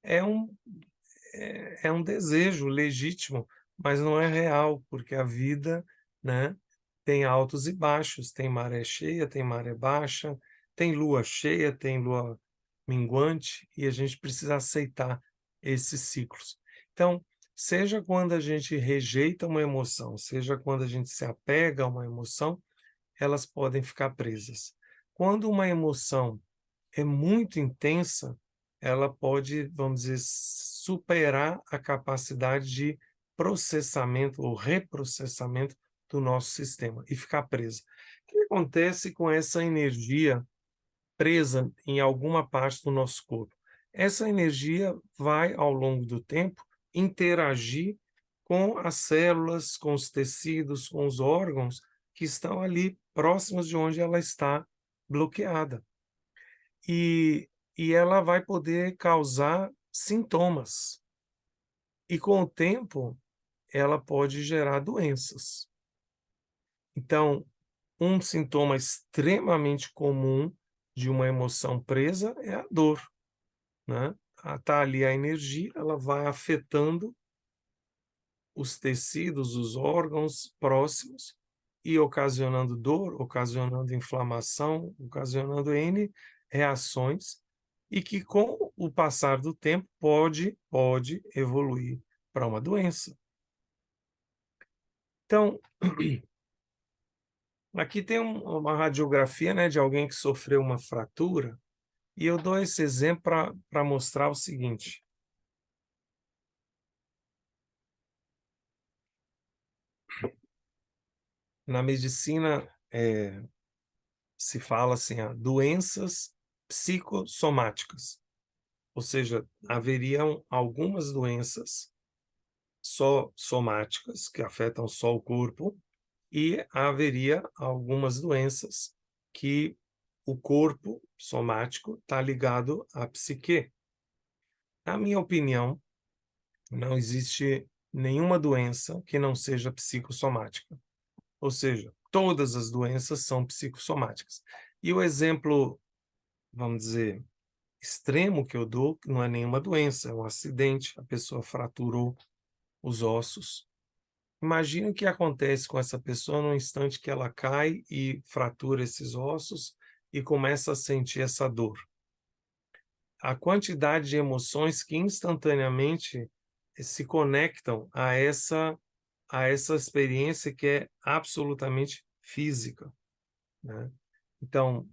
É um, é um desejo legítimo, mas não é real, porque a vida, né, tem altos e baixos, tem maré cheia, tem maré baixa, tem lua cheia, tem lua minguante, e a gente precisa aceitar esses ciclos. Então, seja quando a gente rejeita uma emoção, seja quando a gente se apega a uma emoção, elas podem ficar presas. Quando uma emoção é muito intensa, ela pode, vamos dizer, superar a capacidade de processamento ou reprocessamento do nosso sistema e ficar presa. O que acontece com essa energia presa em alguma parte do nosso corpo? Essa energia vai, ao longo do tempo, interagir com as células, com os tecidos, com os órgãos que estão ali próximos de onde ela está bloqueada. E ela vai poder causar sintomas. E com o tempo, ela pode gerar doenças. Então, um sintoma extremamente comum de uma emoção presa é a dor, né? Está ali a energia, ela vai afetando os tecidos, os órgãos próximos e ocasionando dor, ocasionando inflamação, ocasionando N reações e que com o passar do tempo pode evoluir para uma doença. Então, aqui tem uma radiografia, né, de alguém que sofreu uma fratura e eu dou esse exemplo para mostrar o seguinte: Na medicina, se fala assim, doenças psicossomáticas, ou seja, haveriam algumas doenças só somáticas, que afetam só o corpo, e haveria algumas doenças que o corpo somático está ligado à psique. Na minha opinião, não existe nenhuma doença que não seja psicossomática. Ou seja, todas as doenças são psicossomáticas. E o exemplo, vamos dizer, extremo que eu dou, que não é nenhuma doença, é um acidente, a pessoa fraturou os ossos. Imagina o que acontece com essa pessoa no instante que ela cai e fratura esses ossos e começa a sentir essa dor. A quantidade de emoções que instantaneamente se conectam a essa experiência que é absolutamente física, né? Então,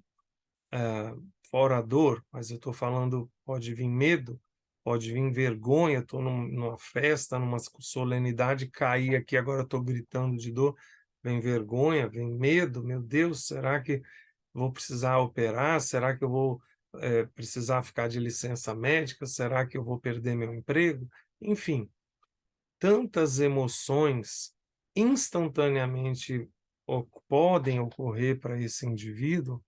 fora a dor, mas eu estou falando, pode vir medo, pode vir vergonha, estou numa festa, numa solenidade, caí aqui, agora estou gritando de dor, vem vergonha, vem medo, meu Deus, será que vou precisar operar? Será que eu vou precisar ficar de licença médica? Será que eu vou perder meu emprego? Enfim, tantas emoções instantaneamente podem ocorrer para esse indivíduo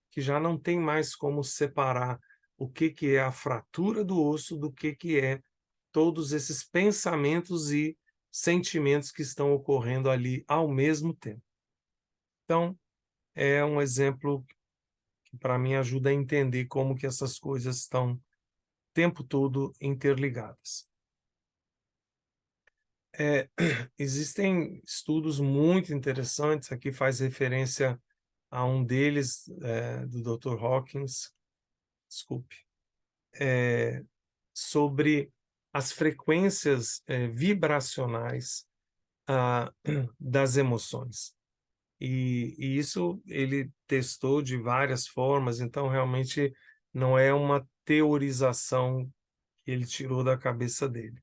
que já não tem mais como separar o que é a fratura do osso do que é todos esses pensamentos e sentimentos que estão ocorrendo ali ao mesmo tempo. Então, é um exemplo que para mim ajuda a entender como que essas coisas estão o tempo todo interligadas. Existem estudos muito interessantes, aqui faz referência a um deles, do Dr. Hawkins, desculpe, sobre as frequências vibracionais das emoções. E isso ele testou de várias formas, então realmente não é uma teorização que ele tirou da cabeça dele.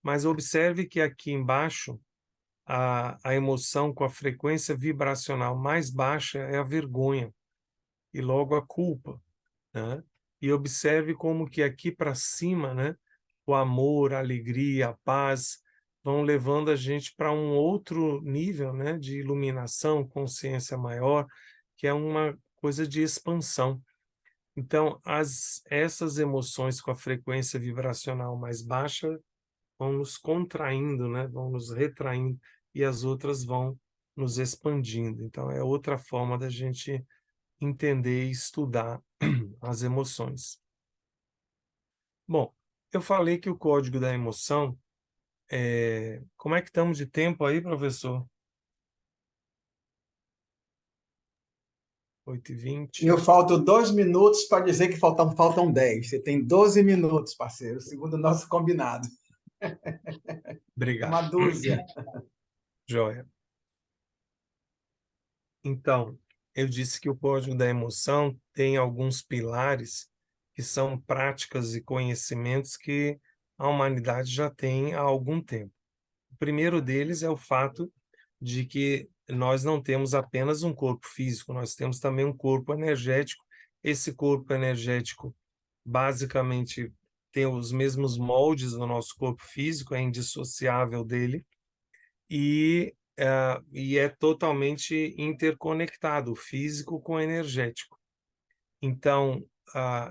Mas observe que aqui embaixo, a emoção com a frequência vibracional mais baixa é a vergonha, e logo a culpa, né? E observe como que aqui para cima, né, o amor, a alegria, a paz vão levando a gente para um outro nível, né, de iluminação, consciência maior, que é uma coisa de expansão. Então, essas emoções com a frequência vibracional mais baixa vão nos contraindo, né, vão nos retraindo, e as outras vão nos expandindo. Então, é outra forma da gente entender e estudar as emoções. Bom, eu falei que o código da emoção, como é que estamos de tempo aí, professor? 8h20. Eu falto 2 minutos para dizer que faltam 10. Você tem 12 minutos, parceiro, segundo o nosso combinado. Uma Obrigado. dúzia. Joia. Então, eu disse que o código da emoção tem alguns pilares que são práticas e conhecimentos que a humanidade já tem há algum tempo. O primeiro deles é o fato de que nós não temos apenas um corpo físico, nós temos também um corpo energético. Esse corpo energético, basicamente, tem os mesmos moldes do nosso corpo físico, é indissociável dele, e é totalmente interconectado, o físico com o energético. Então,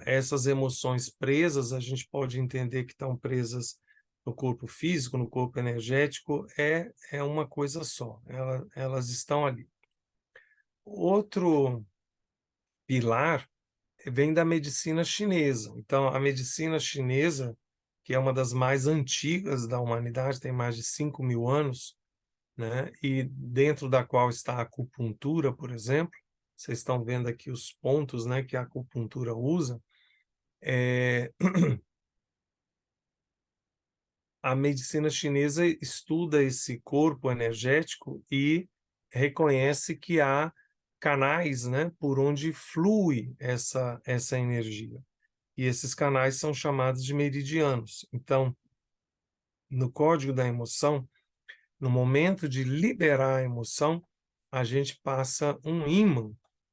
essas emoções presas, a gente pode entender que estão presas no corpo físico, no corpo energético, é uma coisa só, elas estão ali. Outro pilar vem da medicina chinesa. Então, a medicina chinesa, que é uma das mais antigas da humanidade, tem mais de 5.000 anos, né? E dentro da qual está a acupuntura, por exemplo, vocês estão vendo aqui os pontos, né, que a acupuntura usa. A medicina chinesa estuda esse corpo energético e reconhece que há canais, né, por onde flui essa energia. E esses canais são chamados de meridianos. Então, no código da emoção, no momento de liberar a emoção, a gente passa um ímã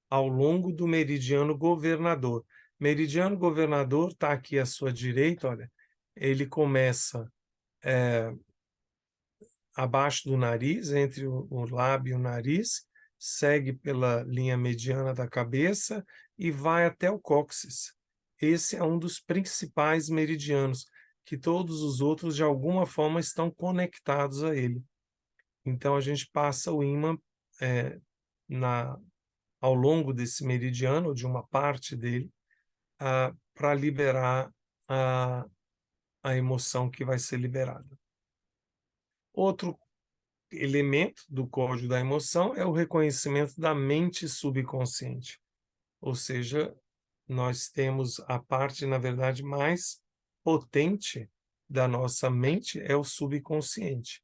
ao longo do meridiano governador. Meridiano governador está aqui à sua direita, olha, ele começa abaixo do nariz, entre o lábio e o nariz, segue pela linha mediana da cabeça e vai até o cóccix. Esse é um dos principais meridianos, que todos os outros, de alguma forma, estão conectados a ele. Então, a gente passa o ímã ao longo desse meridiano, ou de uma parte dele, para liberar a emoção que vai ser liberada. Outro elemento do código da emoção é o reconhecimento da mente subconsciente. Ou seja, nós temos a parte, na verdade, mais potente da nossa mente é o subconsciente.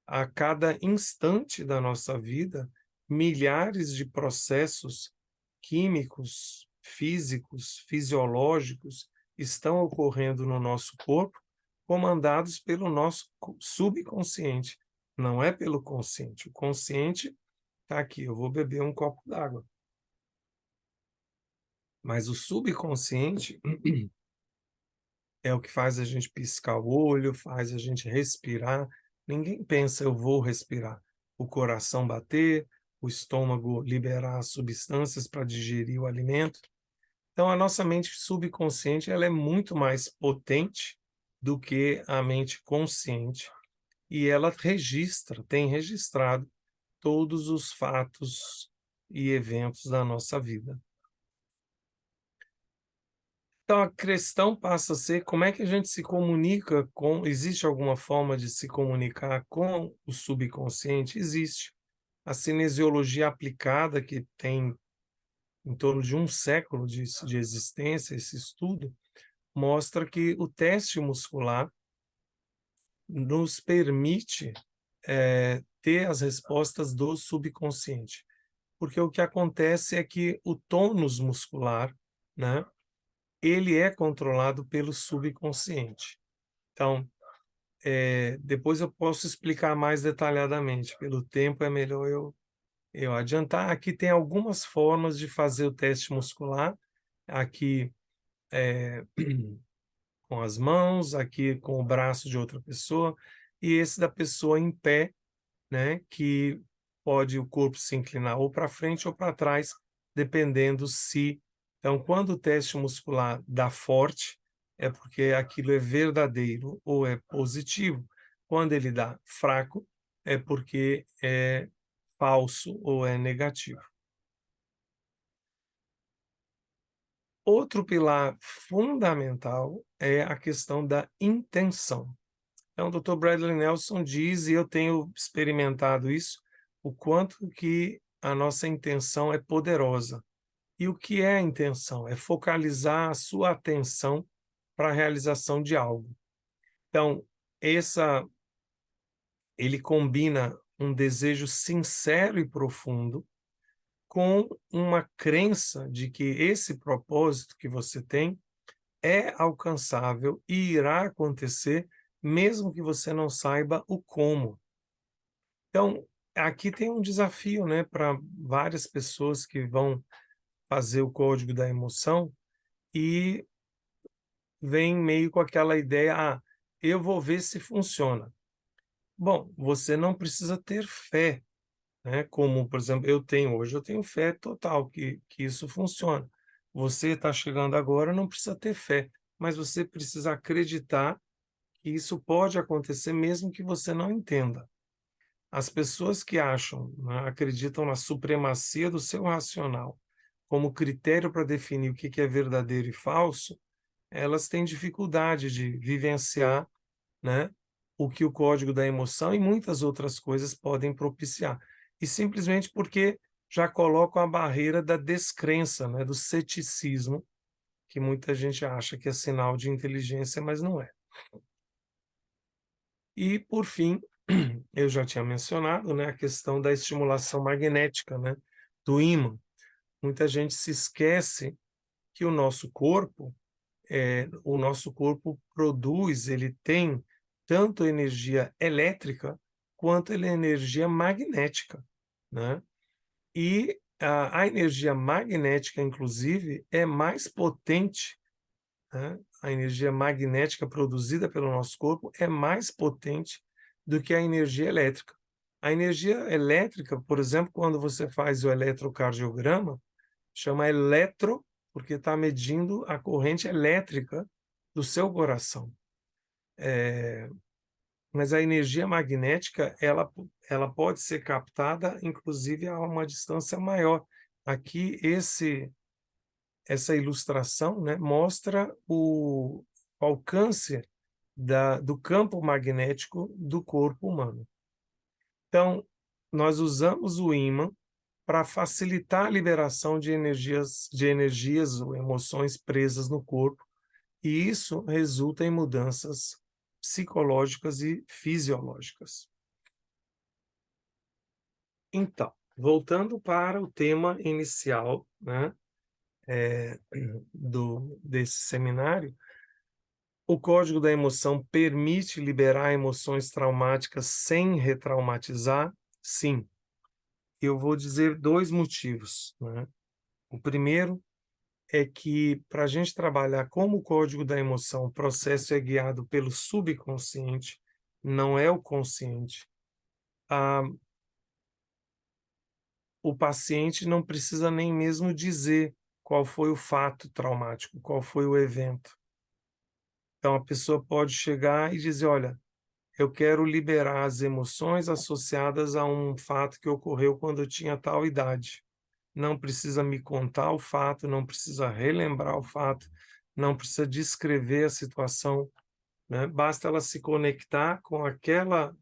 A cada instante da nossa vida, milhares de processos químicos, físicos, fisiológicos estão ocorrendo no nosso corpo, comandados pelo nosso subconsciente. Não é pelo consciente. O consciente está aqui, eu vou beber um copo d'água. Mas o subconsciente é o que faz a gente piscar o olho, faz a gente respirar. Ninguém pensa, eu vou respirar. O coração bater, o estômago liberar substâncias para digerir o alimento. Então, a nossa mente subconsciente ela é muito mais potente do que a mente consciente. E ela tem registrado todos os fatos e eventos da nossa vida. Então, a questão passa a ser como é que a gente se comunica com... Existe alguma forma de se comunicar com o subconsciente? Existe. A cinesiologia aplicada, que tem em torno de um século de existência, esse estudo, mostra que o teste muscular nos permite ter as respostas do subconsciente. Porque o que acontece é que o tônus muscular, né, ele é controlado pelo subconsciente. Então, depois eu posso explicar mais detalhadamente. Pelo tempo é melhor eu adiantar. Aqui tem algumas formas de fazer o teste muscular. Aqui com as mãos, aqui com o braço de outra pessoa, e esse da pessoa em pé, né, que pode o corpo se inclinar ou para frente ou para trás, dependendo se... Então, quando o teste muscular dá forte, é porque aquilo é verdadeiro ou é positivo. Quando ele dá fraco, é porque é falso ou é negativo. Outro pilar fundamental é a questão da intenção. Então, o Dr. Bradley Nelson diz, e eu tenho experimentado isso, o quanto que a nossa intenção é poderosa. E o que é a intenção? É focalizar a sua atenção para a realização de algo. Então, ele combina um desejo sincero e profundo com uma crença de que esse propósito que você tem é alcançável e irá acontecer, mesmo que você não saiba o como. Então, aqui tem um desafio, né, para várias pessoas que vão fazer o código da emoção e vem meio com aquela ideia, eu vou ver se funciona. Bom, você não precisa ter fé, né? Como, por exemplo, eu tenho fé total que isso funciona. Você está chegando agora, não precisa ter fé, mas você precisa acreditar que isso pode acontecer mesmo que você não entenda. As pessoas que acham, né, acreditam na supremacia do seu racional como critério para definir o que é verdadeiro e falso, elas têm dificuldade de vivenciar, né, o que o código da emoção e muitas outras coisas podem propiciar. E simplesmente porque já colocam a barreira da descrença, né, do ceticismo, que muita gente acha que é sinal de inteligência, mas não é. E, por fim, eu já tinha mencionado, né, a questão da estimulação magnética, né, do ímã. Muita gente se esquece que o nosso corpo produz, ele tem tanto energia elétrica quanto energia magnética, né? E a energia magnética, inclusive, é mais potente, né? A energia magnética produzida pelo nosso corpo é mais potente do que a energia elétrica. A energia elétrica, por exemplo, quando você faz o eletrocardiograma, chama eletro, porque está medindo a corrente elétrica do seu coração. Mas a energia magnética, ela pode ser captada, inclusive, a uma distância maior. Aqui, essa ilustração, né, mostra o alcance do campo magnético do corpo humano. Então, nós usamos o ímã para facilitar a liberação de energias ou emoções presas no corpo, e isso resulta em mudanças psicológicas e fisiológicas. Então, voltando para o tema inicial, né, desse seminário, o código da emoção permite liberar emoções traumáticas sem retraumatizar? Sim. Eu vou dizer 2 motivos, né? O primeiro é que, para a gente trabalhar como o código da emoção, o processo é guiado pelo subconsciente, não é o consciente. O paciente não precisa nem mesmo dizer qual foi o fato traumático, qual foi o evento. Então, a pessoa pode chegar e dizer: olha, eu quero liberar as emoções associadas a um fato que ocorreu quando eu tinha tal idade. Não precisa me contar o fato, não precisa relembrar o fato, não precisa descrever a situação, né? Basta ela se conectar com aquela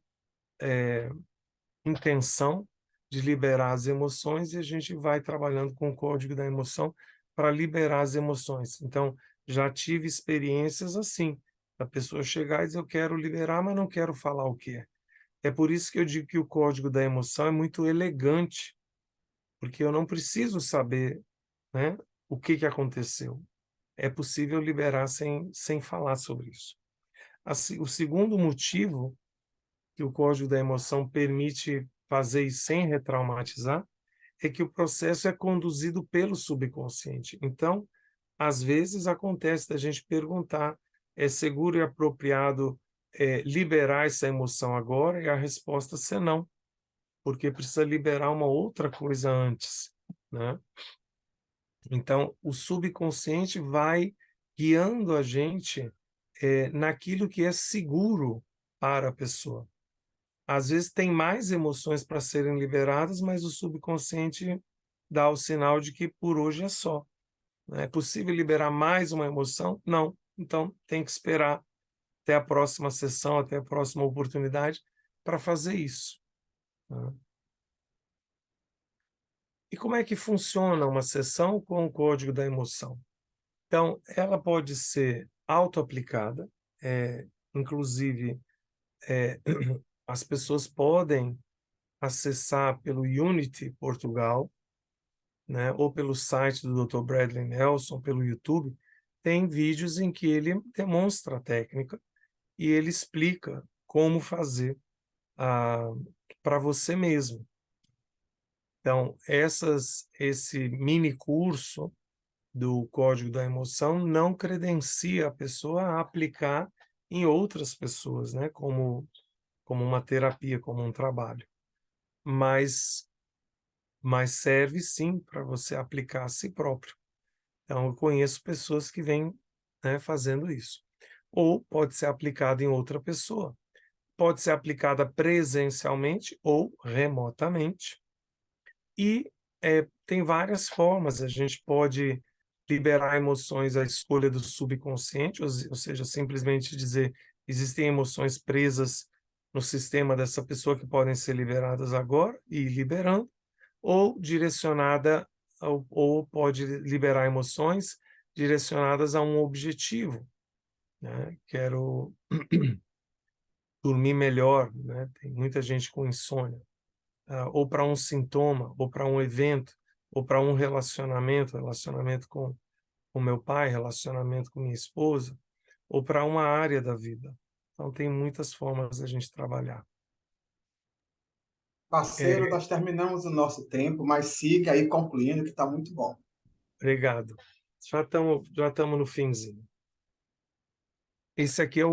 intenção de liberar as emoções, e a gente vai trabalhando com o código da emoção para liberar as emoções. Então, já tive experiências assim, a pessoa chegar e dizer: eu quero liberar, mas não quero falar o que é. É por isso que eu digo que o código da emoção é muito elegante, porque eu não preciso saber, né, o que aconteceu. É possível liberar sem falar sobre isso. Assim, o segundo motivo que o código da emoção permite fazer isso sem retraumatizar é que o processo é conduzido pelo subconsciente. Então, às vezes acontece da gente perguntar: é seguro e apropriado liberar essa emoção agora? E a resposta ser não, porque precisa liberar uma outra coisa antes, né? Então, o subconsciente vai guiando a gente naquilo que é seguro para a pessoa. Às vezes tem mais emoções para serem liberadas, mas o subconsciente dá o sinal de que por hoje é só. Né? É possível liberar mais uma emoção? Não. Então tem que esperar até a próxima sessão, até a próxima oportunidade para fazer isso. Né? E como é que funciona uma sessão com o código da emoção? Então, ela pode ser auto-aplicada, inclusive as pessoas podem acessar pelo Unity Portugal, né, ou pelo site do Dr. Bradley Nelson, pelo YouTube. Tem vídeos em que ele demonstra a técnica e ele explica como fazer para você mesmo. Então, esse mini curso do Código da Emoção não credencia a pessoa a aplicar em outras pessoas, né, como uma terapia, como um trabalho. Mas serve sim para você aplicar a si próprio. Então, eu conheço pessoas que vêm, né, fazendo isso. Ou pode ser aplicado em outra pessoa. Pode ser aplicada presencialmente ou remotamente. E tem várias formas. A gente pode liberar emoções à escolha do subconsciente, ou seja, simplesmente dizer: existem emoções presas no sistema dessa pessoa que podem ser liberadas agora, e ir liberando, ou direcionada, ou pode liberar emoções direcionadas a um objetivo, né? Quero dormir melhor, né? Tem muita gente com insônia, ou para um sintoma, ou para um evento, ou para um relacionamento com meu pai, relacionamento com minha esposa, ou para uma área da vida. Então tem muitas formas da gente trabalhar. Parceiro, É, nós terminamos o nosso tempo, mas siga aí concluindo que está muito bom. obrigado. Já estamos no finzinho. Esse aqui é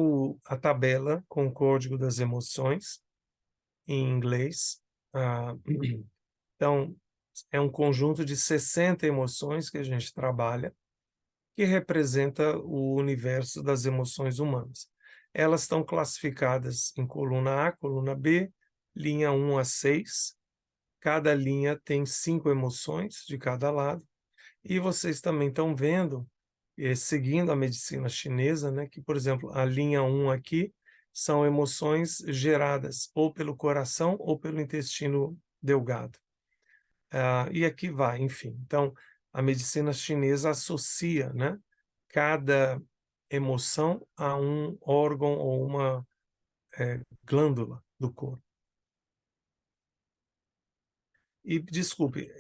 a tabela com o código das emoções, em inglês. Ah, então, é um conjunto de 60 emoções que a gente trabalha, que representa o universo das emoções humanas. Elas estão classificadas em coluna A, coluna B, linha 1 a 6. Cada linha tem 5 emoções de cada lado. E vocês também estão vendo, seguindo a medicina chinesa, né, que, por exemplo, a linha 1 aqui são emoções geradas ou pelo coração ou pelo intestino delgado. E aqui vai, enfim. Então, a medicina chinesa associa, né, cada emoção a um órgão ou uma glândula do corpo. E, desculpe,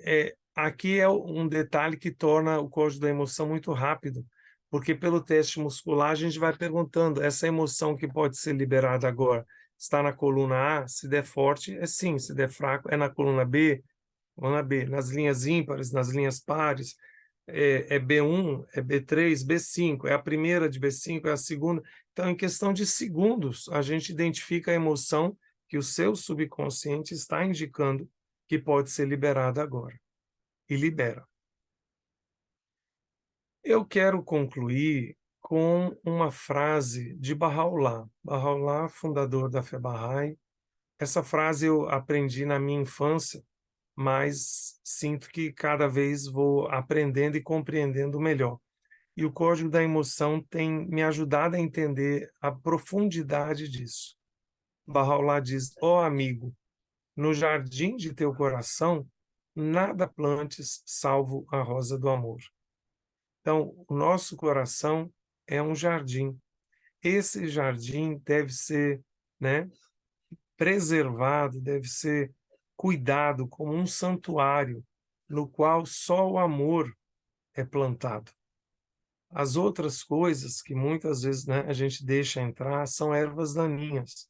aqui é um detalhe que torna o código da emoção muito rápido, porque pelo teste muscular a gente vai perguntando, essa emoção que pode ser liberada agora está na coluna A? Se der forte, é sim, se der fraco, é na coluna B? Coluna B, nas linhas ímpares, nas linhas pares, é B1, é B3, B5, é a primeira de B5, é a segunda. Então, em questão de segundos, a gente identifica a emoção que o seu subconsciente está indicando que pode ser liberada agora, e libera. Eu quero concluir com uma frase de Bahá'u'lláh. Bahá'u'lláh, fundador da Fé Bahá'í. Essa frase eu aprendi na minha infância, mas sinto que cada vez vou aprendendo e compreendendo melhor. E o código da emoção tem me ajudado a entender a profundidade disso. Bahá'u'lláh diz: ó amigo, no jardim de teu coração, nada plantes salvo a rosa do amor. Então, o nosso coração é um jardim. Esse jardim deve ser, né, preservado, deve ser cuidado como um santuário no qual só o amor é plantado. As outras coisas que muitas vezes, né, a gente deixa entrar são ervas daninhas.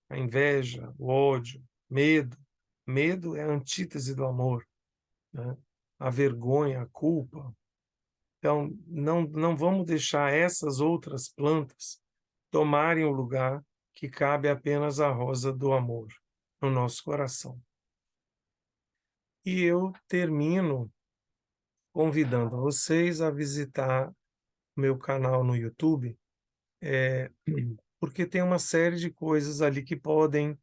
A inveja, o ódio, medo. Medo é a antítese do amor, né? A vergonha, a culpa. Então, não vamos deixar essas outras plantas tomarem o lugar que cabe apenas à rosa do amor no nosso coração. E eu termino convidando vocês a visitar meu canal no YouTube, porque tem uma série de coisas ali que podem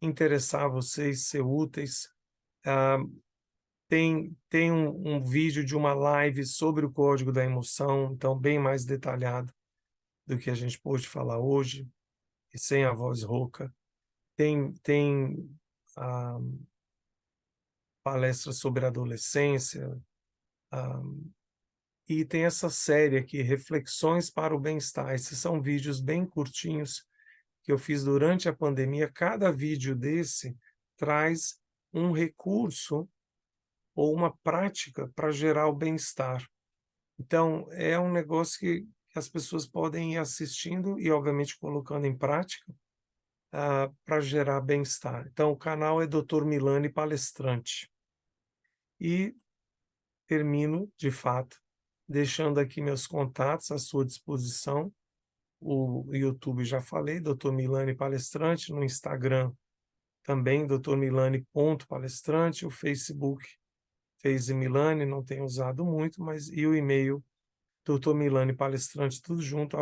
interessar vocês, ser úteis. Ah, tem um vídeo de uma live sobre o código da emoção, então bem mais detalhado do que a gente pôde falar hoje, e sem a voz rouca. Tem ah, palestras sobre adolescência, ah, e tem essa série aqui, Reflexões para o Bem-Estar. Esses são vídeos bem curtinhos que eu fiz durante a pandemia. Cada vídeo desse traz um recurso ou uma prática para gerar o bem-estar. Então, é um negócio que as pessoas podem ir assistindo e, obviamente, colocando em prática para gerar bem-estar. Então, o canal é Dr. Milani Palestrante. E termino, de fato, deixando aqui meus contatos à sua disposição. O YouTube já falei, Dr. Milani Palestrante, no Instagram também, drmilani.palestrante, o Facebook, Face Milani, não tenho usado muito, mas e o e-mail, drmilani.palestrante, tudo junto,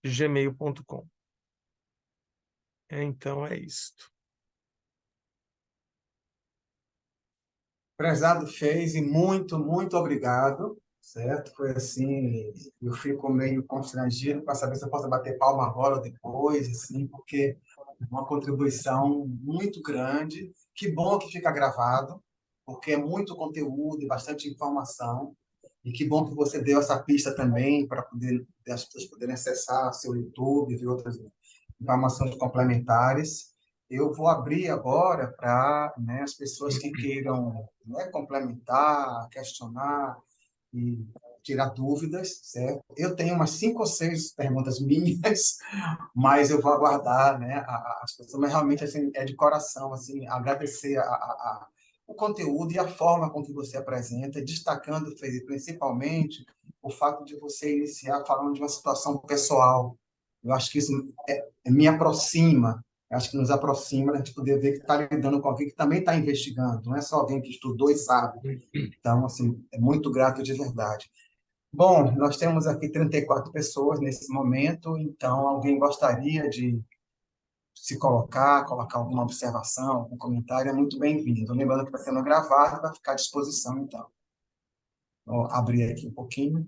@gmail.com. Então é isto. Prezado fez e muito, muito obrigado, certo? Foi assim, eu fico meio constrangido para saber se eu posso bater palma agora ou depois, assim, porque é uma contribuição muito grande. Que bom que fica gravado, porque é muito conteúdo e bastante informação. E que bom que você deu essa pista também para poder as pessoas poderem acessar seu YouTube e ver outras informações complementares. Eu vou abrir agora para, né, as pessoas que queiram, né, complementar, questionar e tirar dúvidas, certo? Eu tenho umas 5 ou 6 perguntas minhas, mas eu vou aguardar, né, as pessoas, mas realmente assim, é de coração, assim, agradecer o conteúdo e a forma com que você apresenta, destacando, Felipe, principalmente o fato de você iniciar falando de uma situação pessoal. Eu acho que isso me aproxima, eu acho que nos aproxima, a gente poder ver que está lidando com alguém que também está investigando, não é só alguém que estudou e sabe. Então, assim, é muito grato de verdade. Bom, nós temos aqui 34 pessoas nesse momento, então alguém gostaria de se colocar alguma observação, algum comentário, é muito bem-vindo. Lembrando que está sendo gravado, vai ficar à disposição, então. Vou abrir aqui um pouquinho.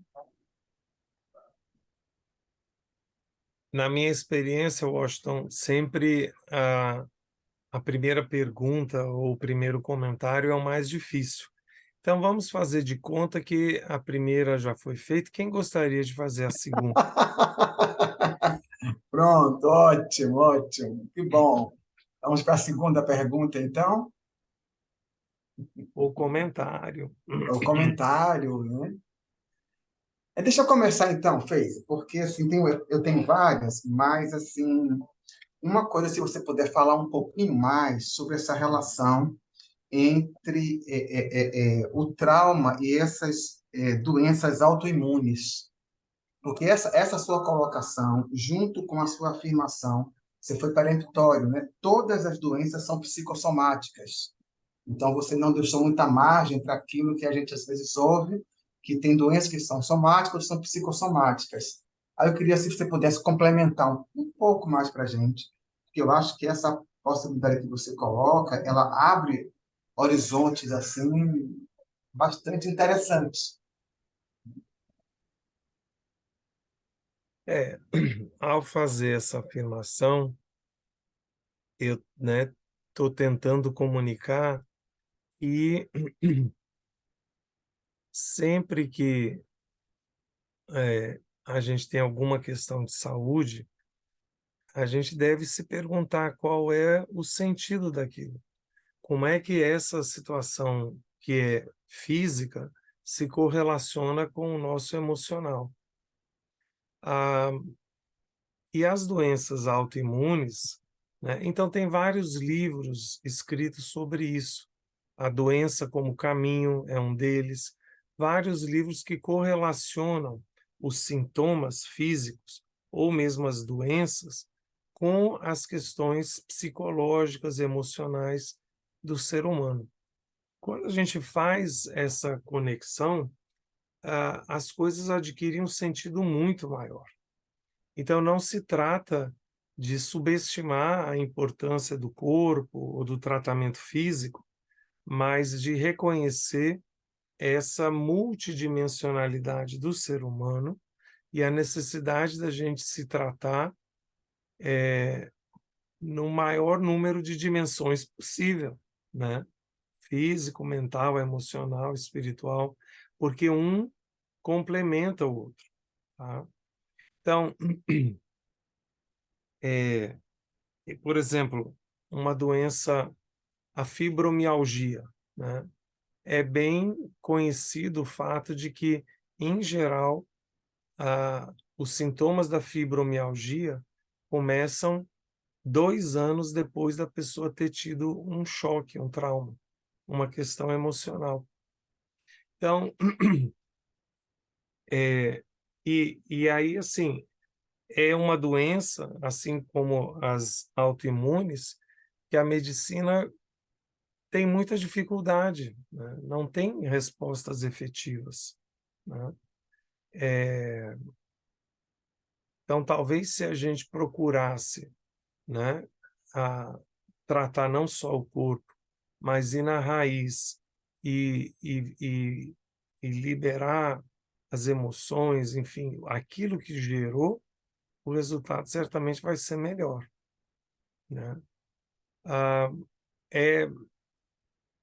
Na minha experiência, Washington, sempre a primeira pergunta ou o primeiro comentário é o mais difícil. Então, vamos fazer de conta que a primeira já foi feita. Quem gostaria de fazer a segunda? Pronto, ótimo, ótimo. Que bom. Vamos para a segunda pergunta, então. O comentário. O comentário, né? Deixa eu começar, então, Fez, porque assim, eu tenho várias, mas assim, uma coisa, se você puder falar um pouquinho mais sobre essa relação entre o trauma e essas doenças autoimunes. Porque essa sua colocação, junto com a sua afirmação, você foi peremptório, né? Todas as doenças são psicossomáticas. Então, você não deixou muita margem para aquilo que a gente às vezes ouve, que tem doenças que são somáticas, são psicossomáticas. Aí eu queria, se você pudesse complementar um pouco mais para a gente, porque eu acho que essa possibilidade que você coloca, ela abre horizontes assim bastante interessantes. É, ao fazer essa afirmação, eu, né, estou tentando comunicar e sempre que a gente tem alguma questão de saúde, a gente deve se perguntar qual é o sentido daquilo. Como é que essa situação que é física se correlaciona com o nosso emocional? Ah, e as doenças autoimunes, né? Então tem vários livros escritos sobre isso. A doença como caminho é um deles. Vários livros que correlacionam os sintomas físicos ou mesmo as doenças com as questões psicológicas, emocionais do ser humano. Quando a gente faz essa conexão, as coisas adquirem um sentido muito maior. Então, não se trata de subestimar a importância do corpo ou do tratamento físico, mas de reconhecer essa multidimensionalidade do ser humano e a necessidade da gente se tratar no maior número de dimensões possível, né? Físico, mental, emocional, espiritual, porque um complementa o outro, tá? Então, por exemplo, uma doença, a fibromialgia, né? É bem conhecido o fato de que, em geral, os sintomas da fibromialgia começam 2 anos depois da pessoa ter tido um choque, um trauma, uma questão emocional. Então, e aí, assim, é uma doença, assim como as autoimunes, que a medicina tem muita dificuldade, né? Não tem respostas efetivas, né? Então, talvez se a gente procurasse, né, a tratar não só o corpo, mas ir na raiz e, e, e, e liberar as emoções, enfim, aquilo que gerou, o resultado certamente vai ser melhor, né? Ah, é,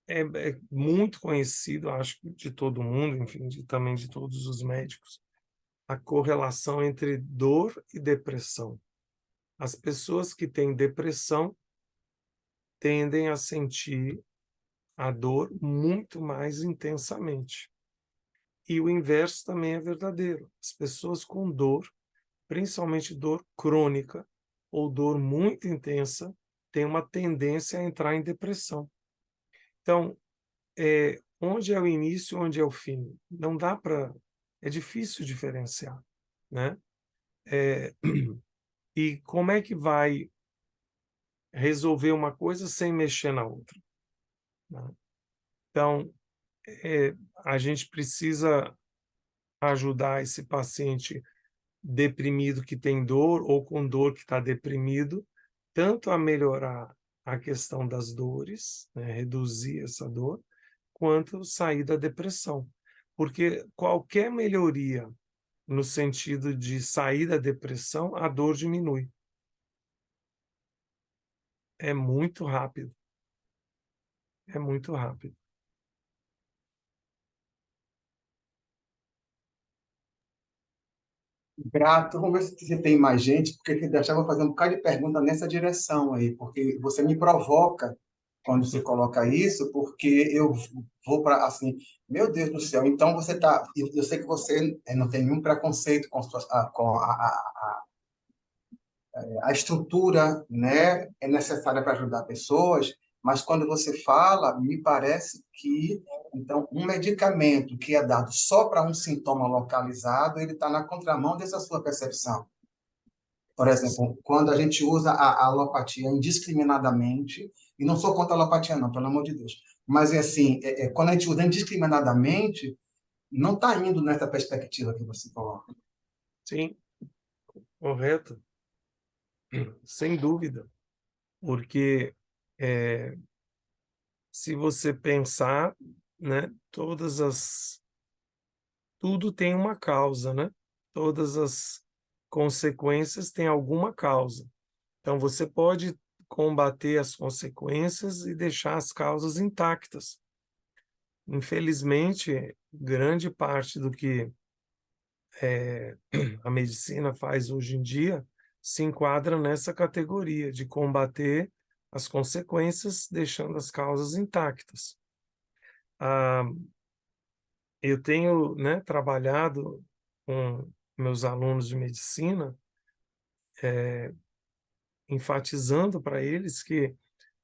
é muito conhecido, acho que de todo mundo, enfim, também de todos os médicos, a correlação entre dor e depressão. As pessoas que têm depressão tendem a sentir a dor muito mais intensamente. E o inverso também é verdadeiro. As pessoas com dor, principalmente dor crônica ou dor muito intensa, têm uma tendência a entrar em depressão. Então, onde é o início, onde é o fim? Não dá para... É difícil diferenciar, né? E como é que vai resolver uma coisa sem mexer na outra, né? Então, a gente precisa ajudar esse paciente deprimido que tem dor ou com dor que está deprimido, tanto a melhorar a questão das dores, né, reduzir essa dor, quanto sair da depressão. Porque qualquer melhoria no sentido de sair da depressão, a dor diminui. É muito rápido. É muito rápido. Grato, vamos ver se tem mais gente, porque se deixar, eu vou fazer um bocado de pergunta nessa direção aí, porque você me provoca quando você coloca isso, porque eu vou para assim, meu Deus do céu, então você tá, eu sei que você não tem nenhum preconceito com, com a estrutura, né, é necessária para ajudar pessoas, mas quando você fala, me parece que então um medicamento que é dado só para um sintoma localizado, ele está na contramão dessa sua percepção. Por exemplo, quando a gente usa a alopatia indiscriminadamente, e não sou contra a alopatia, não, pelo amor de Deus, mas é assim, quando a gente usa indiscriminadamente, não está indo nessa perspectiva que você coloca. Sim, correto. Sem dúvida. Porque se você pensar, né, tudo tem uma causa, né? Todas as consequências têm alguma causa. Então você pode combater as consequências e deixar as causas intactas. Infelizmente, grande parte do que a medicina faz hoje em dia se enquadra nessa categoria de combater as consequências, deixando as causas intactas. Ah, eu tenho, né, trabalhado com meus alunos de medicina, enfatizando para eles que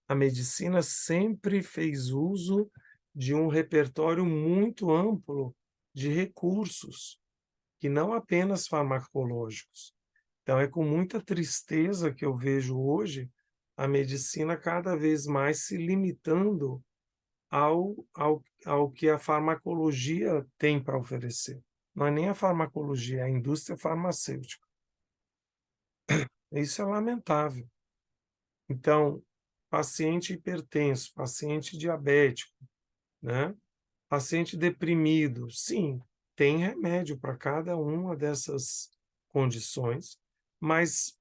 a medicina sempre fez uso de um repertório muito amplo de recursos, que não apenas farmacológicos. Então, é com muita tristeza que eu vejo hoje a medicina cada vez mais se limitando ao que a farmacologia tem para oferecer. Não é nem a farmacologia, é a indústria farmacêutica. Isso é lamentável. Então, paciente hipertenso, paciente diabético, né? Paciente deprimido, sim, tem remédio para cada uma dessas condições, mas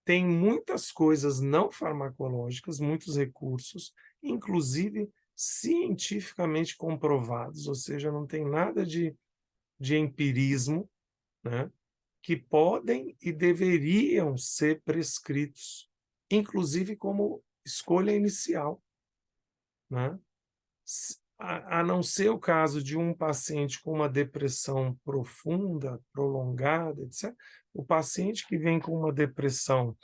tem muitas coisas não farmacológicas, muitos recursos, inclusive cientificamente comprovados, ou seja, não tem nada de empirismo, né, que podem e deveriam ser prescritos, inclusive como escolha inicial, né? A não ser o caso de um paciente com uma depressão profunda, prolongada, etc., o paciente que vem com uma depressão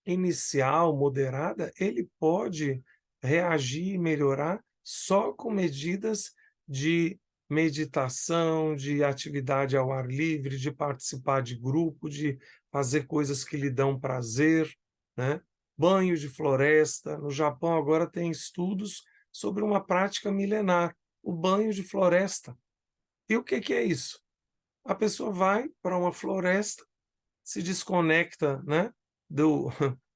inicial, moderada, ele pode reagir e melhorar só com medidas de meditação, de atividade ao ar livre, de participar de grupo, de fazer coisas que lhe dão prazer, né? Banho de floresta. No Japão agora tem estudos sobre uma prática milenar, o banho de floresta. E o que é isso? A pessoa vai para uma floresta, se desconecta, né, do,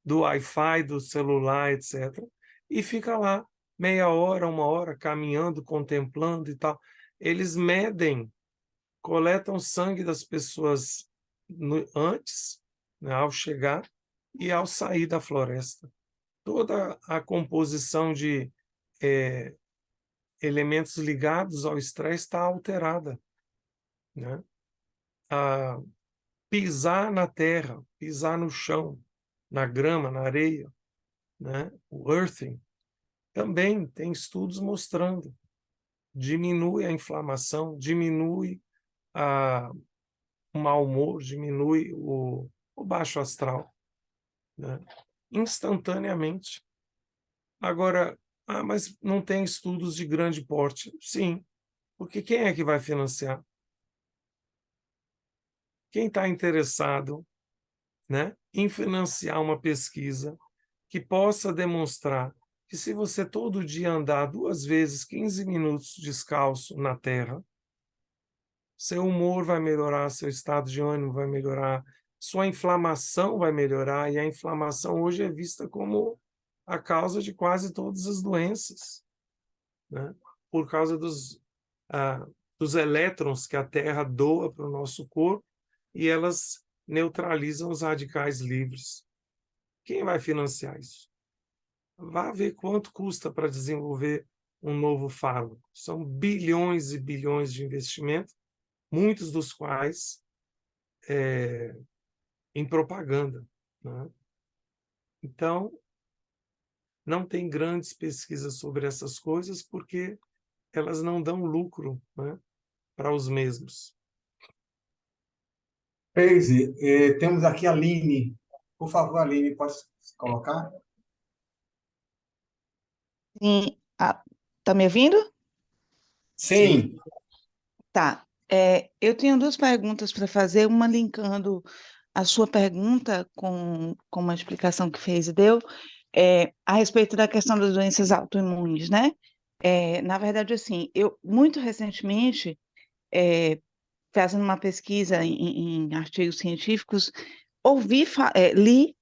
do Wi-Fi, do celular, etc., e fica lá meia hora, uma hora, caminhando, contemplando e tal. Eles medem, coletam sangue das pessoas antes, né, ao chegar e ao sair da floresta. Toda a composição de elementos ligados ao estresse está alterada, né? A pisar na terra, pisar no chão, na grama, na areia, né? O earthing, também tem estudos mostrando, diminui a inflamação, diminui o mau humor, diminui o baixo astral, né? Instantaneamente. Agora, mas não tem estudos de grande porte. Sim, porque quem é que vai financiar? Quem está interessado, né, em financiar uma pesquisa que possa demonstrar que se você todo dia andar 2 vezes 15 minutos descalço na terra, seu humor vai melhorar, seu estado de ânimo vai melhorar, sua inflamação vai melhorar, e a inflamação hoje é vista como a causa de quase todas as doenças, né? Por causa dos elétrons que a Terra doa para o nosso corpo e elas neutralizam os radicais livres. Quem vai financiar isso? Vá ver quanto custa para desenvolver um novo fármaco. São bilhões e bilhões de investimento, muitos dos quais em propaganda, né? Então, não tem grandes pesquisas sobre essas coisas porque elas não dão lucro, né, para os mesmos. Peise, temos aqui a Aline. Por favor, Aline, pode se colocar? Sim. Tá me ouvindo? Sim, Sim, Tá. Eu tenho duas perguntas para fazer, uma linkando a sua pergunta com uma explicação que fez e deu, a respeito da questão das doenças autoimunes, né? Na verdade, assim, eu, muito recentemente, fazendo uma pesquisa em artigos científicos, li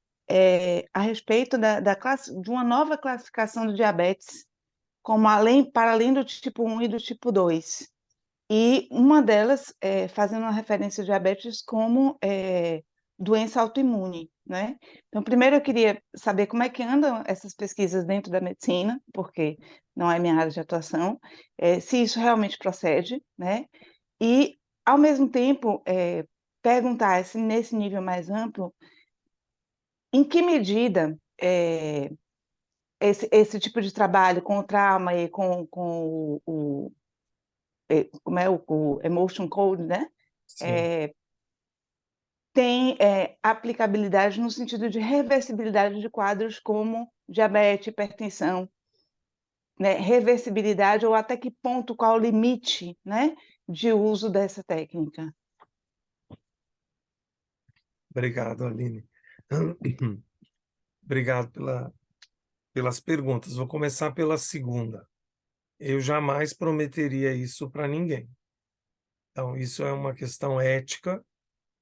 a respeito de uma nova classificação de diabetes, como para além do tipo 1 e do tipo 2. E uma delas fazendo uma referência ao diabetes como doença autoimune, né? Então, primeiro eu queria saber como é que andam essas pesquisas dentro da medicina, porque não é minha área de atuação, se isso realmente procede, né? E, ao mesmo tempo, perguntar se nesse nível mais amplo, em que medida esse tipo de trabalho com o trauma e com como é o emotion code, né? sim. É, tem aplicabilidade no sentido de reversibilidade de quadros como diabetes, hipertensão, né? Reversibilidade ou até que ponto, qual o limite, né, de uso dessa técnica. Obrigado, Aline. Obrigado pelas perguntas. Vou começar pela segunda. Eu jamais prometeria isso para ninguém. Então, isso é uma questão ética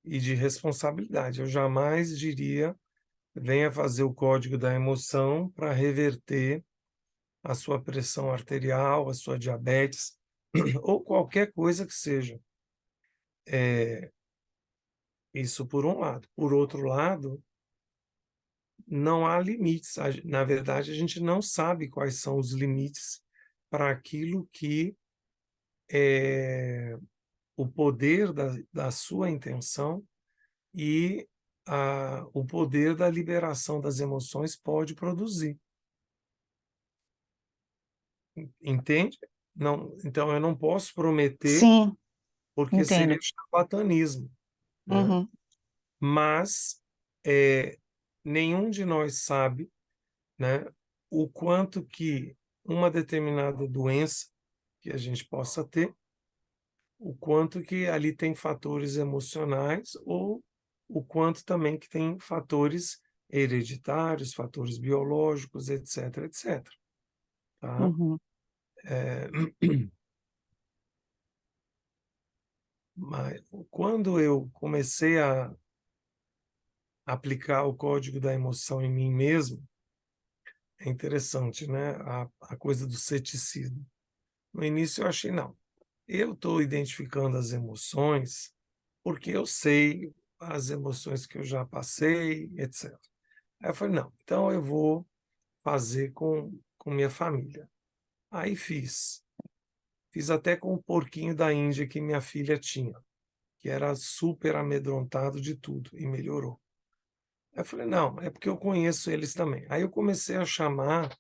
e de responsabilidade. Eu jamais diria, venha fazer o código da emoção para reverter a sua pressão arterial, a sua diabetes, ou qualquer coisa que seja. Isso por um lado. Por outro lado, não há limites. Na verdade, a gente não sabe quais são os limites para aquilo que é o poder da sua intenção e o poder da liberação das emoções pode produzir. Entende? Não, então, eu não posso prometer, Sim, porque seria entendo. charlatanismo, né? Uhum, Mas nenhum de nós sabe, né, o quanto que uma determinada doença que a gente possa ter, o quanto que ali tem fatores emocionais ou o quanto também que tem fatores hereditários, fatores biológicos, etc, etc, tá? uhum, É, mas quando eu comecei a aplicar o código da emoção em mim mesmo, é interessante, né? A coisa do ceticismo. No início eu achei, não, eu estou identificando as emoções porque eu sei as emoções que eu já passei, etc. Aí eu falei, não, então eu vou fazer com minha família. Aí fiz. Fiz até com o porquinho da Índia que minha filha tinha, que era super amedrontado de tudo, e melhorou. Aí eu falei, não, é porque eu conheço eles também. Aí eu comecei a chamar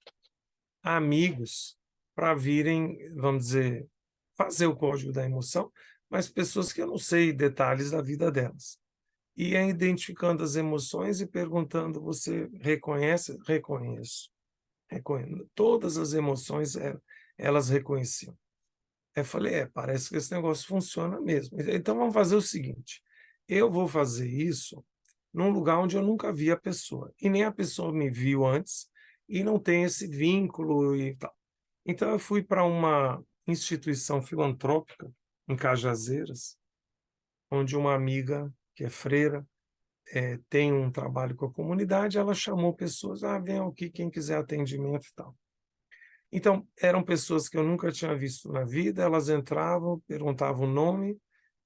amigos para virem, vamos dizer, fazer o código da emoção, mas pessoas que eu não sei detalhes da vida delas. E é identificando as emoções e perguntando: você reconhece? Reconheço. Reconheço. Todas as emoções elas reconheciam. Aí eu falei: parece que esse negócio funciona mesmo. Então vamos fazer o seguinte: eu vou fazer isso num lugar onde eu nunca vi a pessoa, e nem a pessoa me viu antes, e não tem esse vínculo e tal. Então eu fui para uma instituição filantrópica em Cajazeiras, onde uma amiga, que é freira, tem um trabalho com a comunidade, ela chamou pessoas: venham aqui quem quiser atendimento e tal. Então, eram pessoas que eu nunca tinha visto na vida, elas entravam, perguntavam o nome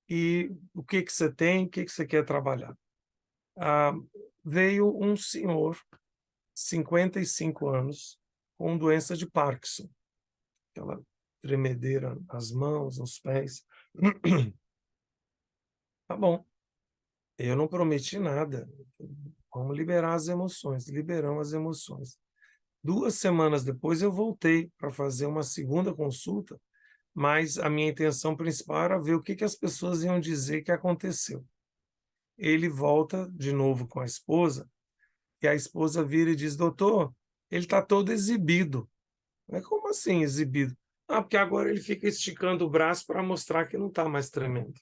e o que que você tem, o que que você quer trabalhar. Ah, veio um senhor, 55 anos, com doença de Parkinson, aquela tremedeira nas mãos, nos pés. Tá bom, eu não prometi nada, vamos liberar as emoções, liberamos as emoções. 2 semanas depois eu voltei para fazer uma segunda consulta, mas a minha intenção principal era ver o que que as pessoas iam dizer que aconteceu. Ele volta de novo com a esposa, e a esposa vira e diz: doutor, ele está todo exibido. Mas como assim exibido? Porque agora ele fica esticando o braço para mostrar que não está mais tremendo.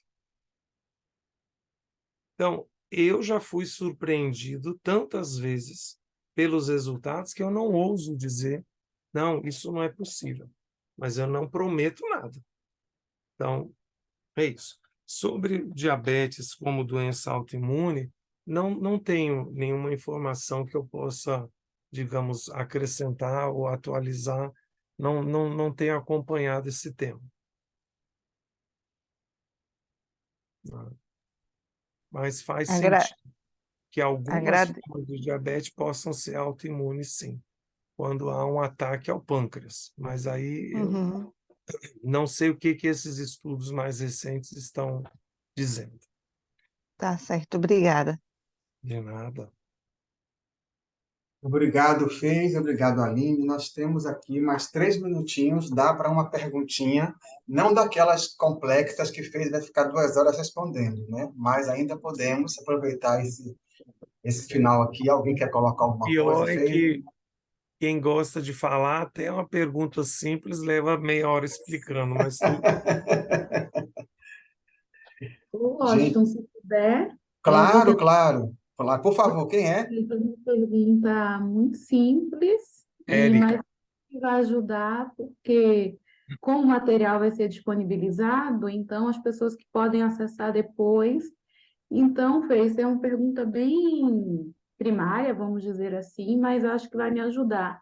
Então, eu já fui surpreendido tantas vezes pelos resultados que eu não ouso dizer: não, isso não é possível. Mas eu não prometo nada. Então, é isso. Sobre diabetes como doença autoimune, não tenho nenhuma informação que eu possa, digamos, acrescentar ou atualizar. Não tenho acompanhado esse tema, né? Mas faz Agra sentido que algumas agrade formas de diabetes possam ser autoimunes, sim, quando há um ataque ao pâncreas. Mas aí eu Uhum. não sei o que que esses estudos mais recentes estão dizendo. Tá certo, obrigada. De nada. Obrigado, Fez. Obrigado, Aline. Nós temos aqui mais 3 minutinhos. Dá para uma perguntinha, não daquelas complexas que Fez vai ficar 2 horas respondendo, né? Mas ainda podemos aproveitar esse final aqui. Alguém quer colocar alguma coisa, Pior é Fez? que quem gosta de falar, até uma pergunta simples leva meia hora explicando, mas tudo bem. Ô, Gente, Washington, se puder, vou claro, tentar claro. Falar, por favor, quem é? fazer uma pergunta muito simples, Érica, mas que vai ajudar, porque como o material vai ser disponibilizado, então as pessoas que podem acessar depois. Então, Fê, é uma pergunta bem primária, vamos dizer assim, mas eu acho que vai me ajudar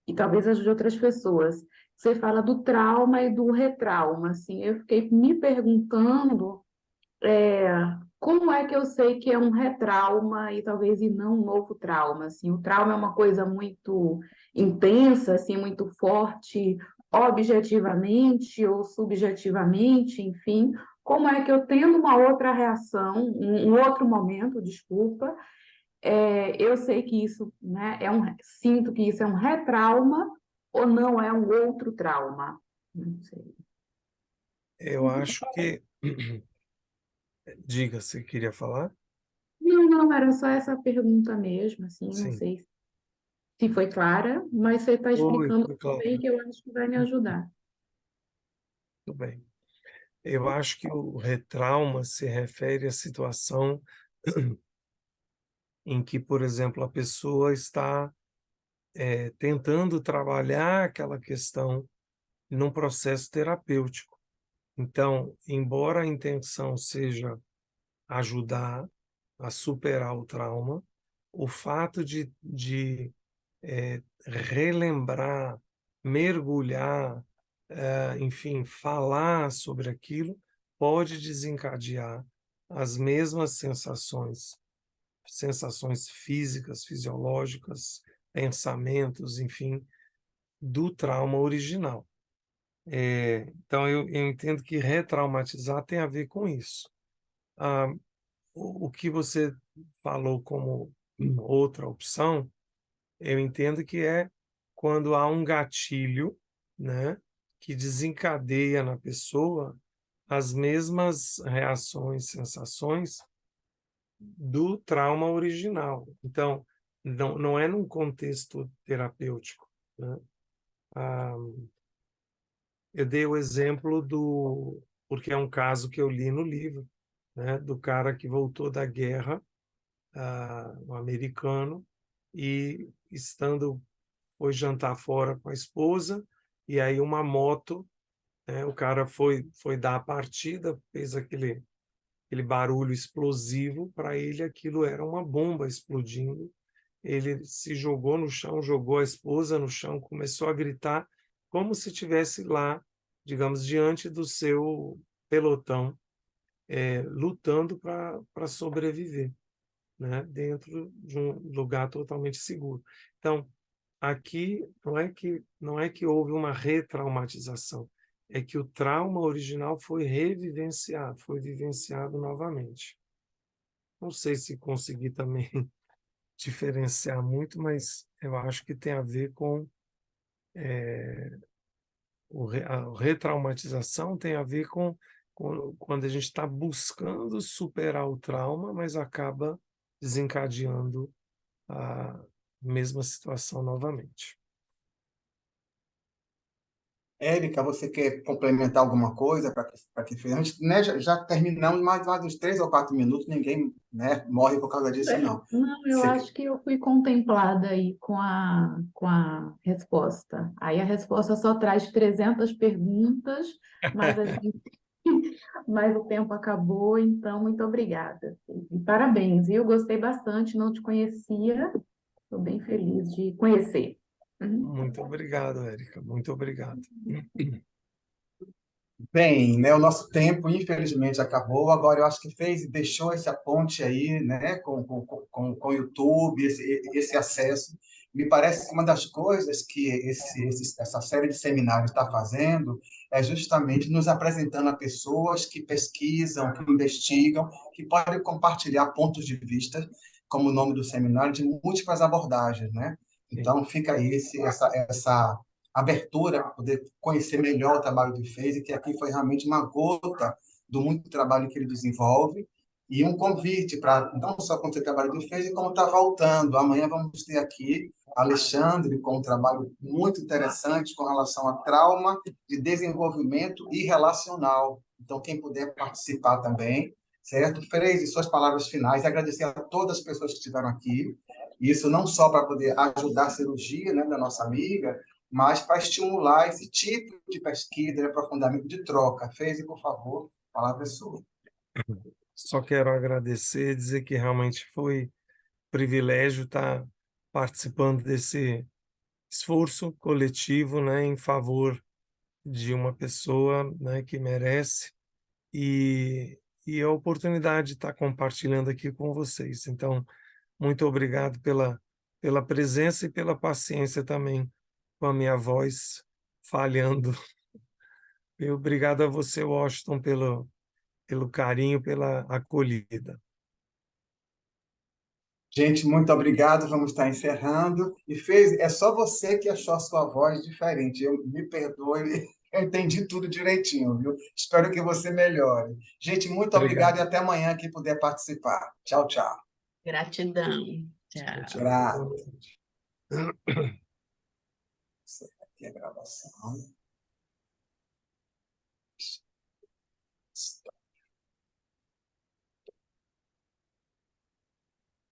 e talvez ajude outras pessoas. Você fala do trauma e do retrauma, assim, eu fiquei me perguntando como é que eu sei que é um retrauma e talvez e não um novo trauma? Assim, o trauma é uma coisa muito intensa, assim, muito forte, objetivamente ou subjetivamente, enfim. Como é que eu tendo uma outra reação, um outro momento, desculpa, eu sei que isso, né, sinto que isso é um retrauma ou não é um outro trauma? Não sei. eu acho que. Diga, você queria falar? Não, não, era só essa pergunta mesmo, assim, não Sim. sei se foi clara, mas você está explicando Foi tão bem claro. que eu acho que vai me ajudar. Tudo bem. Eu acho que o retrauma se refere à situação em que, por exemplo, a pessoa está tentando trabalhar aquela questão num processo terapêutico. Então, embora a intenção seja ajudar a superar o trauma, o fato de relembrar, mergulhar, enfim, falar sobre aquilo, pode desencadear as mesmas sensações, sensações físicas, fisiológicas, pensamentos, enfim, do trauma original. Então, eu entendo que retraumatizar tem a ver com isso. Ah, o que você falou como outra opção, eu entendo que é quando há um gatilho, né, que desencadeia na pessoa as mesmas reações, sensações do trauma original. Então, não é num contexto terapêutico, né? Ah, eu dei o exemplo porque é um caso que eu li no livro, né, do cara que voltou da guerra, um americano, e foi jantar fora com a esposa, e aí uma moto, né, o cara foi dar a partida, fez aquele barulho explosivo, para ele aquilo era uma bomba explodindo. Ele se jogou no chão, jogou a esposa no chão, começou a gritar como se estivesse lá, digamos, diante do seu pelotão, lutando para sobreviver, né, dentro de um lugar totalmente seguro. Então, aqui não é que houve uma retraumatização, é que o trauma original foi revivenciado, foi vivenciado novamente. Não sei se consegui também diferenciar muito, mas eu acho que tem a ver com a retraumatização, tem a ver com quando a gente está buscando superar o trauma, mas acaba desencadeando a mesma situação novamente. Érica, você quer complementar alguma coisa para que a gente, né, já terminamos mais uns 3 ou 4 minutos, ninguém, né, morre por causa disso, não. Não, eu Você, acho que eu fui contemplada aí com a resposta. Aí a resposta só traz 300 perguntas, mas, mas o tempo acabou, então muito obrigada. E parabéns, viu? Gostei bastante, não te conhecia, estou bem feliz de conhecer. Muito obrigado, Érica. Muito obrigado. bem, né, o nosso tempo, infelizmente, acabou. Agora, eu acho que deixou essa ponte aí, né, com o YouTube, esse acesso. Me parece que uma das coisas que essa série de seminários está fazendo é justamente nos apresentando a pessoas que pesquisam, que investigam, que podem compartilhar pontos de vista, como o nome do seminário, de múltiplas abordagens, né? Sim. Então, fica aí essa abertura para poder conhecer melhor o trabalho que fez, e que aqui foi realmente uma gota do muito trabalho que ele desenvolve, e um convite para não só conhecer o trabalho que ele fez, e como está voltando. Amanhã vamos ter aqui Alexandre com um trabalho muito interessante com relação a trauma de desenvolvimento e relacional. Então, quem puder participar também, certo? Frei, suas palavras finais, e agradecer a todas as pessoas que estiveram aqui, isso não só para poder ajudar a cirurgia, né, da nossa amiga, mas para estimular esse tipo de pesquisa, de aprofundamento, de troca. Fez, por favor, a palavra é sua. Só quero agradecer, dizer que realmente foi privilégio estar participando desse esforço coletivo, né, em favor de uma pessoa, né, que merece, e a oportunidade de estar compartilhando aqui com vocês. Então, muito obrigado pela presença e pela paciência também com a minha voz falhando. E obrigado a você, Washington, pelo carinho, pela acolhida. Gente, muito obrigado. Vamos estar encerrando. E fez, é só você que achou a sua voz diferente. Me perdoe, eu entendi tudo direitinho, viu? Espero que você melhore. Gente, muito obrigado, e Obrigado. até amanhã quem puder participar. Tchau, tchau. Gratidão. Tchau, Tchau. tchau. Boa Grato. noite. Aqui é a gravação.